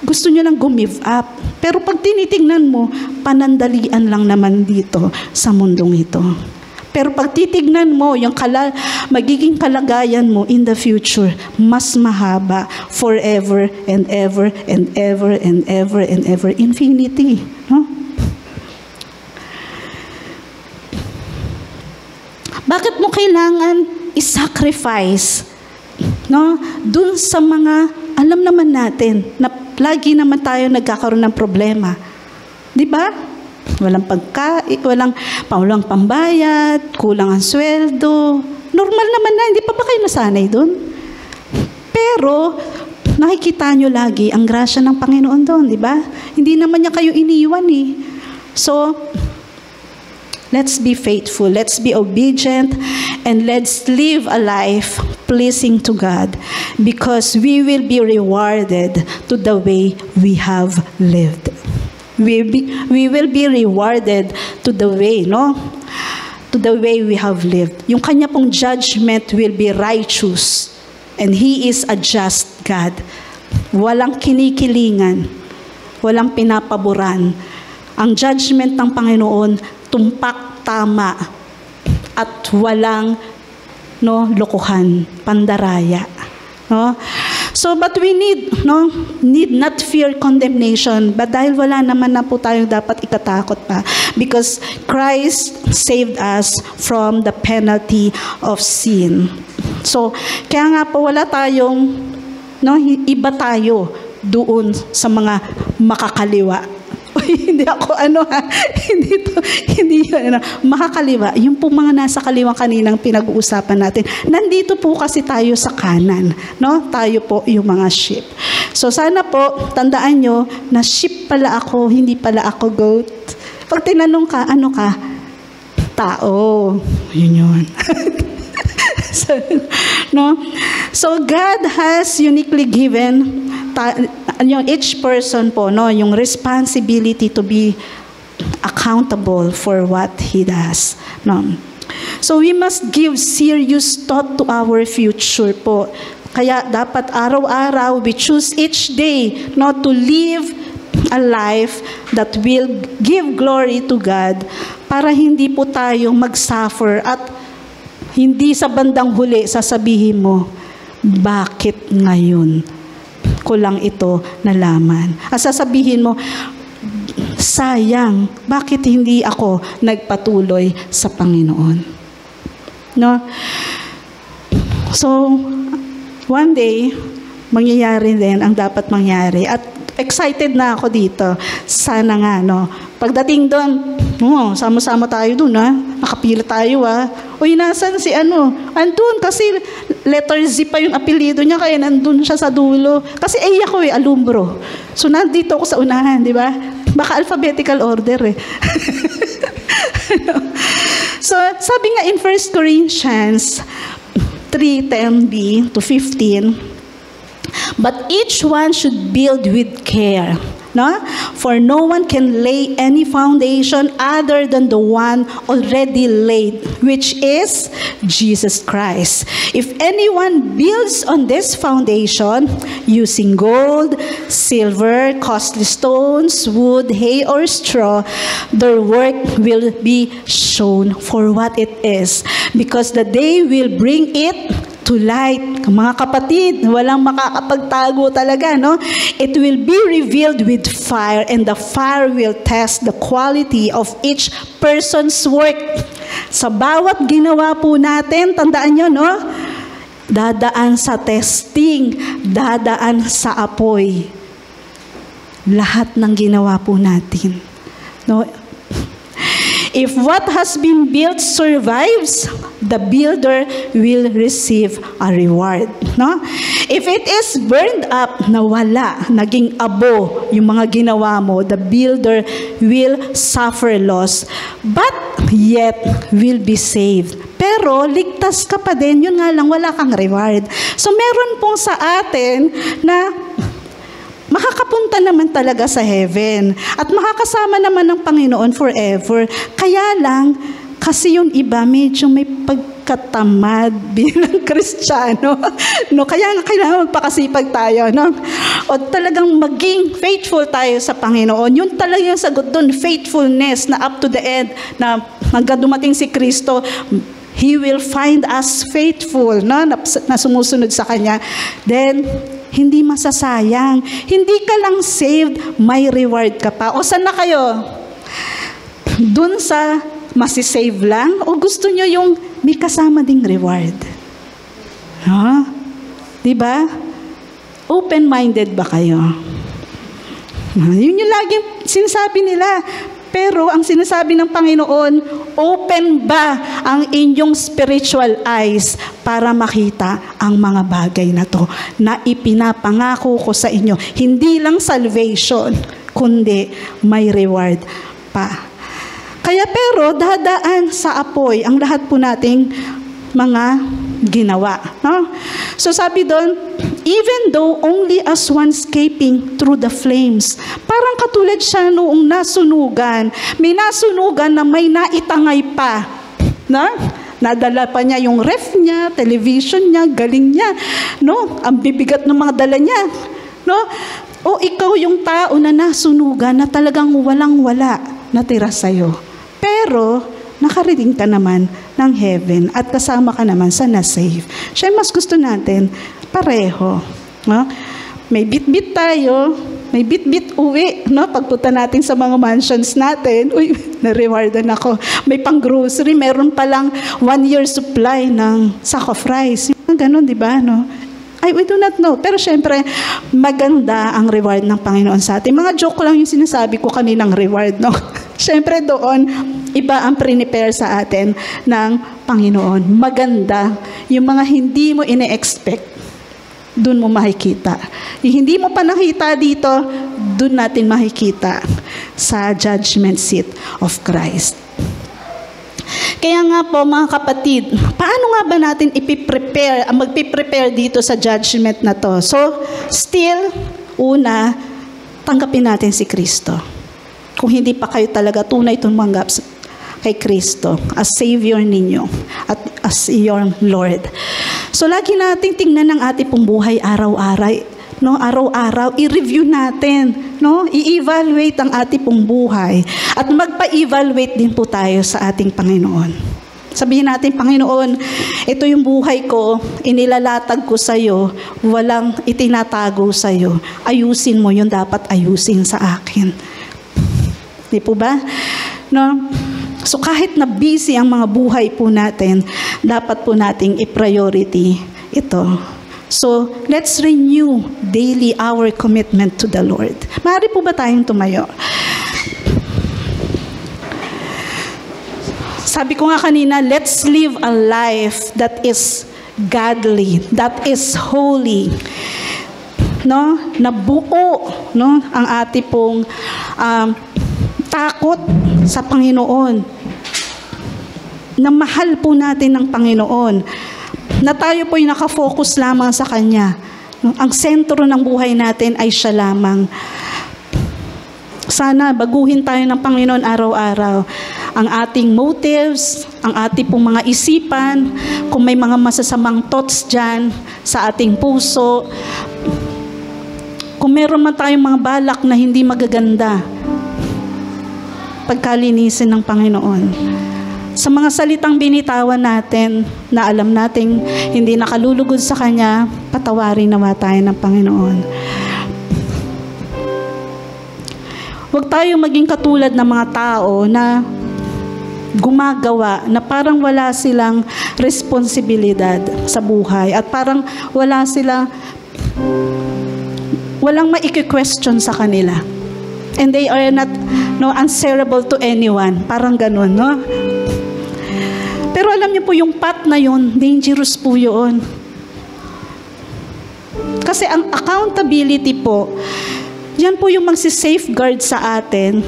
gusto nyo nang give up. Pero pag tinitingnan mo, panandalian lang naman dito sa mundong ito. Pero pag titignan mo, yung magiging kalagayan mo in the future, mas mahaba, forever and ever and ever and ever and ever, infinity. No? Bakit mo kailangan i-sacrifice, no? Dun sa mga, alam naman natin, na lagi naman tayo nagkakaroon ng problema. Di ba? Walang pagkain, walang pambayad, kulang ang sweldo. Normal naman na, hindi pa ba kayo nasanay doon? Pero, nakikita nyo lagi ang grasya ng Panginoon doon, di ba? Hindi naman niya kayo iniwan eh. So, let's be faithful, let's be obedient, and let's live a life pleasing to God, because we will be rewarded to the way we have lived. We will be rewarded to the way, no? To the way we have lived. Yung kanya pong judgment will be righteous. And He is a just God. Walang kinikilingan. Walang pinapaboran. Ang judgment ng Panginoon, tumpak, tama. At walang lokohan, pandaraya. No? So, but we need not fear condemnation. But dahil wala naman na po tayong dapat ikatakot pa. Because Christ saved us from the penalty of sin. So, kaya nga po wala tayong, iba tayo doon sa mga makakaliwa. Hindi ako hindi yun, makakaliwa. Yung po mga nasa kaliwa kaninang pinag-uusapan natin. Nandito po kasi tayo sa kanan, no? Tayo po yung mga sheep. So sana po, tandaan nyo na sheep pala ako, hindi pala ako goat. Pag tinanong ka, ano ka? Tao. Yun. So God has uniquely given each person po, yung responsibility to be accountable for what he does. No? So we must give serious thought to our future po. Kaya dapat araw-araw we choose each day to live a life that will give glory to God, para hindi po tayo mag-suffer at hindi sa bandang huli sasabihin mo, bakit ngayon ko lang ito nalaman? At sasabihin mo, sayang, bakit hindi ako nagpatuloy sa Panginoon? No? So, one day, mangyayari din ang dapat mangyari. At excited na ako dito. Sana nga, pagdating doon, sama-sama tayo doon, nakapila tayo, Uy, nasan si Andun, kasi letter Z pa yung apelido niya, kaya nandun siya sa dulo. Kasi ako alumbro. So, nandito ako sa unahan, di ba? Baka alphabetical order So, sabi nga in 1 Corinthians 3:10b to 15, but each one should build with care. For no one can lay any foundation other than the one already laid, which is Jesus Christ. If anyone builds on this foundation using gold, silver, costly stones, wood, hay, or straw, their work will be shown for what it is, because the day will bring it to light. Mga kapatid, walang makakapagtago talaga, It will be revealed with fire, and the fire will test the quality of each person's work. Sa bawat ginawa po natin, tandaan nyo, dadaan sa testing, dadaan sa apoy. Lahat ng ginawa po natin. If what has been built survives, the builder will receive a reward. If it is burned up, nawala, naging abo yung mga ginawa mo, the builder will suffer loss, but yet will be saved. Pero ligtas ka pa din, yun nga lang, wala kang reward. So meron pong sa atin na makakapunta naman talaga sa heaven. At makakasama naman ng Panginoon forever. Kaya lang, kasi yung iba medyo may nakakatamad bilang Kristiyano. No, kaya nga kailangan magpakasipag tayo, no? O talagang maging faithful tayo sa Panginoon. Yun talaga yung sagot doon, faithfulness na up to the end, na hanggang dumating si Kristo, He will find us faithful, no? Na sumusunod sa Kanya. Then, hindi masasayang. Hindi ka lang saved, may reward ka pa. O saan na kayo? Doon sa masisave lang? O gusto nyo yung may kasama ding reward? Huh? Diba? Open-minded ba kayo? Yun yung laging sinasabi nila. Pero ang sinasabi ng Panginoon, open ba ang inyong spiritual eyes para makita ang mga bagay na to na ipinapangako ko sa inyo? Hindi lang salvation, kundi may reward pa. Kaya pero dadaan sa apoy ang lahat po nating mga ginawa. No? So sabi doon, even though only as one escaping through the flames, parang katulad siya noong nasunugan. May nasunugan na may naitangay pa. No? Nadala pa niya yung ref niya, television niya, galing niya. No? Ang bibigat ng mga dala niya. No? O ikaw yung tao na nasunugan na talagang walang-wala natira sa'yo. Pero, nakariting ka naman ng heaven at kasama ka naman sa na-save. Siya mas gusto natin, pareho. No? May bit-bit tayo, may bit-bit uwi. No? Pagpunta natin sa mga mansions natin, uy, na-rewardan ako. May pang-grocery, meron palang 1 year supply ng sack of rice. Ganon, di ba? No? We do not know. Pero syempre, maganda ang reward ng Panginoon sa atin. Mga joke lang yung sinasabi ko kaninang reward, no? Syempre doon, iba ang prepare sa atin ng Panginoon. Maganda. Yung mga hindi mo ine-expect, doon mo makikita. Yung hindi mo pa nakita dito, doon natin makikita sa judgment seat of Christ. Kaya nga po mga kapatid, paano nga ba natin magpiprepare dito sa judgment na to? So, still, una, tanggapin natin si Kristo. Kung hindi pa kayo talaga tunay tumanggap kay Kristo as Savior ninyo at as your Lord. So, lagi nating tingnan ang ating pong buhay araw-araw. No, araw-araw, i-review natin, no? I-evaluate ang ating pong buhay at magpa-evaluate din po tayo sa ating Panginoon. Sabihin natin, Panginoon, ito yung buhay ko, inilalatag ko sa iyo, walang itinatago sa iyo. Ayusin mo yung dapat ayusin sa akin. Di po ba? No? So kahit na busy ang mga buhay po natin, dapat po nating i-priority ito. So, let's renew daily our commitment to the Lord. Maaari po ba tayong tumayo? Sabi ko nga kanina, let's live a life that is godly, that is holy. No? Nabuo, no? Ang ating pong takot sa Panginoon. Na mahal po natin ng Panginoon. Na tayo po'y nakafocus lamang sa Kanya. Ang sentro ng buhay natin ay siya lamang. Sana baguhin tayo ng Panginoon araw-araw. Ang ating motives, ang ating pong mga isipan, kung may mga masasamang thoughts dyan sa ating puso, kung meron man tayong mga balak na hindi magaganda, pagkalinisin ng Panginoon. Sa mga salitang binitawan natin, na alam nating hindi nakalulugod sa Kanya, patawarin nawa tayo ng Panginoon. Huwag tayong maging katulad ng mga tao na gumagawa, na parang wala silang responsibilidad sa buhay at parang walang maiki-question sa kanila. And they are not answerable to anyone. Parang ganun, no? Pero alam niyo po, yung path na yun, dangerous po yun. Kasi ang accountability po, yan po yung magsi-safeguard sa atin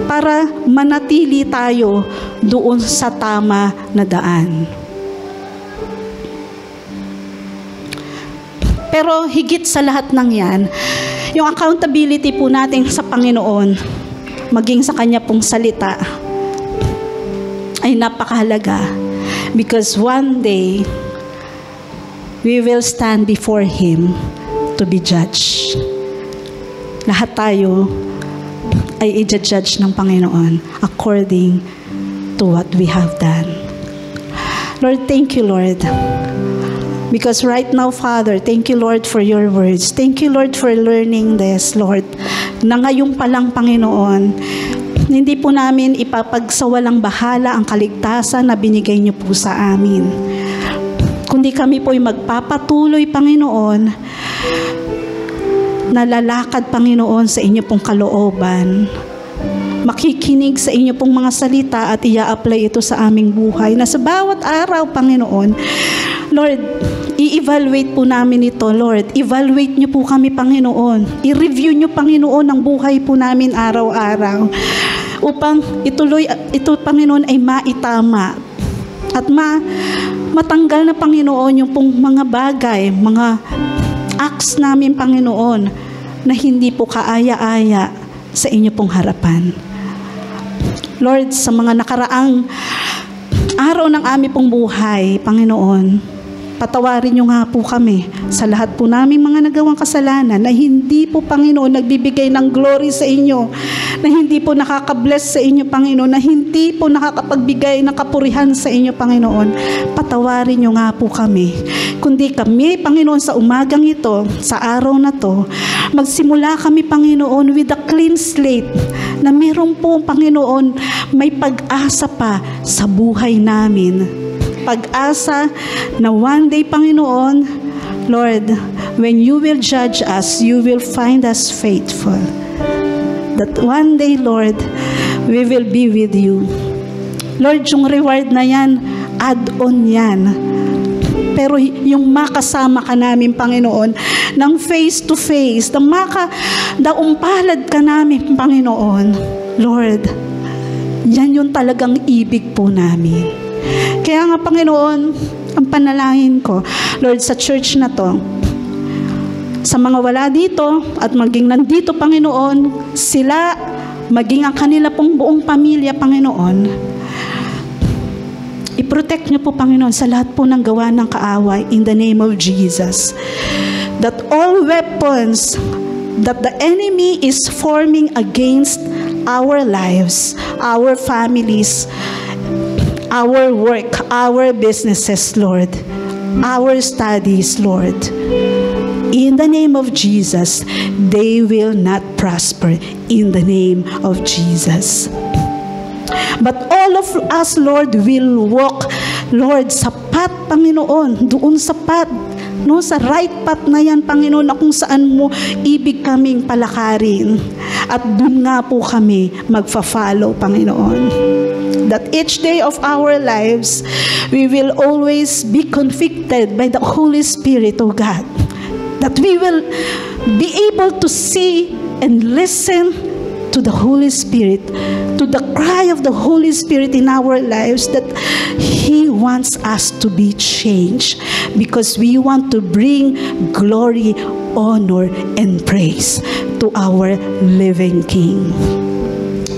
para manatili tayo doon sa tama na daan. Pero higit sa lahat ng yan, yung accountability po natin sa Panginoon, maging sa Kanya pong salita, ay napakahalaga. Because one day, we will stand before Him to be judged. Lahat tayo ay i-judge ng Panginoon according to what we have done. Lord, thank you, Lord. Because right now, Father, thank you, Lord, for your words. Thank you, Lord, for learning this, Lord. Na ngayon pa lang, Panginoon, hindi po namin ipapagsawalang bahala ang kaligtasan na binigay niyo po sa amin. Kundi kami po ay magpapatuloy, Panginoon, na lalakad, Panginoon, sa inyo pong kalooban. Makikinig sa inyo pong mga salita at ia-apply ito sa aming buhay. Na sa bawat araw, Panginoon, Lord, i-evaluate po namin ito, Lord. Evaluate niyo po kami, Panginoon. I-review niyo, Panginoon, ang buhay po namin araw-araw. Upang ituloy, ito, Panginoon, ay maitama. At matanggal na, Panginoon, yung pong mga bagay, mga acts namin, Panginoon, na hindi po kaaya-aya sa inyo pong harapan. Lord, sa mga nakaraang araw ng aming pong buhay, Panginoon, patawarin niyo nga po kami sa lahat po naming mga nagawang kasalanan na hindi po, Panginoon, nagbibigay ng glory sa inyo, na hindi po nakaka-bless sa inyo, Panginoon, na hindi po nakakapagbigay ng kapurihan sa inyo, Panginoon. Patawarin niyo nga po kami. Kundi kami, Panginoon, sa umagang ito, sa araw na to, magsimula kami, Panginoon, with a clean slate, na meron po, Panginoon, may pag-asa pa sa buhay namin. Pag-asa na one day, Panginoon, Lord, when you will judge us, you will find us faithful. That one day, Lord, we will be with you. Lord, yung reward na yan, add-on yan. Pero yung makasama ka namin, Panginoon, ng face to face, daumpalad ka namin, Panginoon, Lord, yan yung talagang ibig po namin. Kaya nga, Panginoon, ang panalangin ko, Lord, sa church na to, sa mga wala dito at maging nandito, Panginoon, sila, maging ang kanila pong buong pamilya, Panginoon, i-protect niyo po, Panginoon, sa lahat po ng gawa ng kaaway in the name of Jesus. That all weapons that the enemy is forming against our lives, our families, our work, our businesses, Lord, our studies, Lord, in the name of Jesus, they will not prosper in the name of Jesus. But all of us, Lord, will walk, Lord, sa path, Panginoon, doon sa path, no, sa right path na yan, Panginoon, na kung saan mo ibig kaming palakarin. At doon nga po kami magfa-follow, Panginoon. That each day of our lives, we will always be convicted by the Holy Spirit, O God. That we will be able to see and listen to the Holy Spirit, to the cry of the Holy Spirit in our lives, that He wants us to be changed because we want to bring glory, honor, and praise to our living King.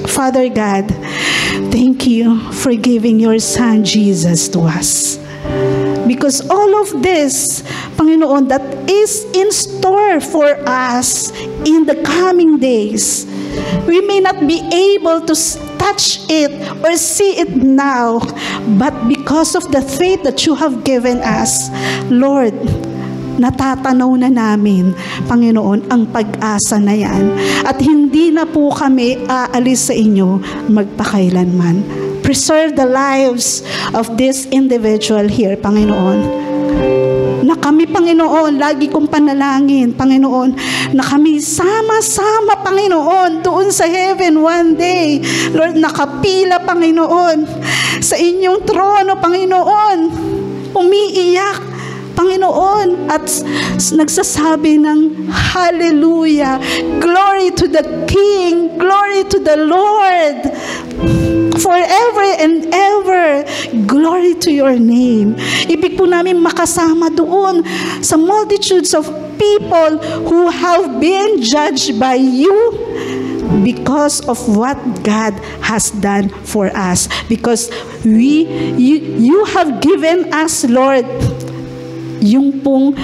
Father God, thank you for giving your Son Jesus to us. Because all of this, Panginoon, that is in store for us in the coming days, we may not be able to touch it or see it now, but because of the faith that you have given us, Lord, natatanaw na namin, Panginoon, ang pag-asa na yan. At hindi na po kami aalis sa inyo magpakailanman. Preserve the lives of this individual here, Panginoon. Na kami, Panginoon, lagi kong panalangin, Panginoon, na kami sama-sama, Panginoon, doon sa heaven one day. Lord, nakapila, Panginoon, sa inyong trono, Panginoon, umiiyak, Panginoon, at nagsasabi ng hallelujah, glory to the King, glory to the Lord, forever and ever, glory to your name. Ibig po namin makasama doon sa multitudes of people who have been judged by you, because of what God has done for us. Because you have given us, Lord, yung pong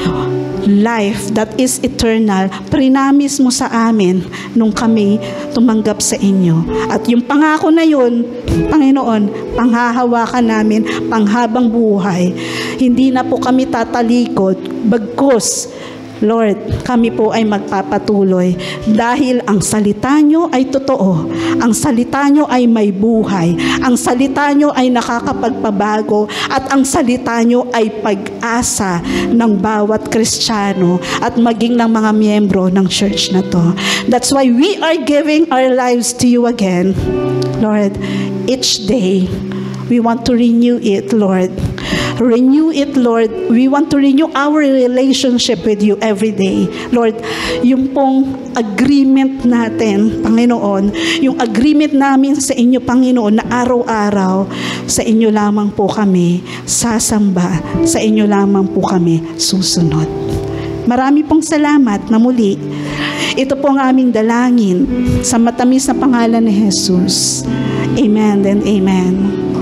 life that is eternal, prinamis mo sa amin nung kami tumanggap sa inyo. At yung pangako na yun, Panginoon, panghahawakan namin panghabang buhay. Hindi na po kami tatalikod, bagkus, Lord, kami po ay magpapatuloy dahil ang salita nyo ay totoo. Ang salita nyo ay may buhay. Ang salita nyo ay nakakapagpabago. At ang salita nyo ay pag-asa ng bawat Kristiyano at maging ng mga miyembro ng church na to. That's why we are giving our lives to you again. Lord, each day, we want to renew it, Lord. Renew it, Lord. We want to renew our relationship with you every day. Lord, yung pong agreement natin, Panginoon, yung agreement namin sa inyo, Panginoon, na araw-araw, sa inyo lamang po kami sasamba, sa inyo lamang po kami susunod. Marami pong salamat na muli. Ito po ang aming dalangin sa matamis na pangalan ni Jesus. Amen and amen.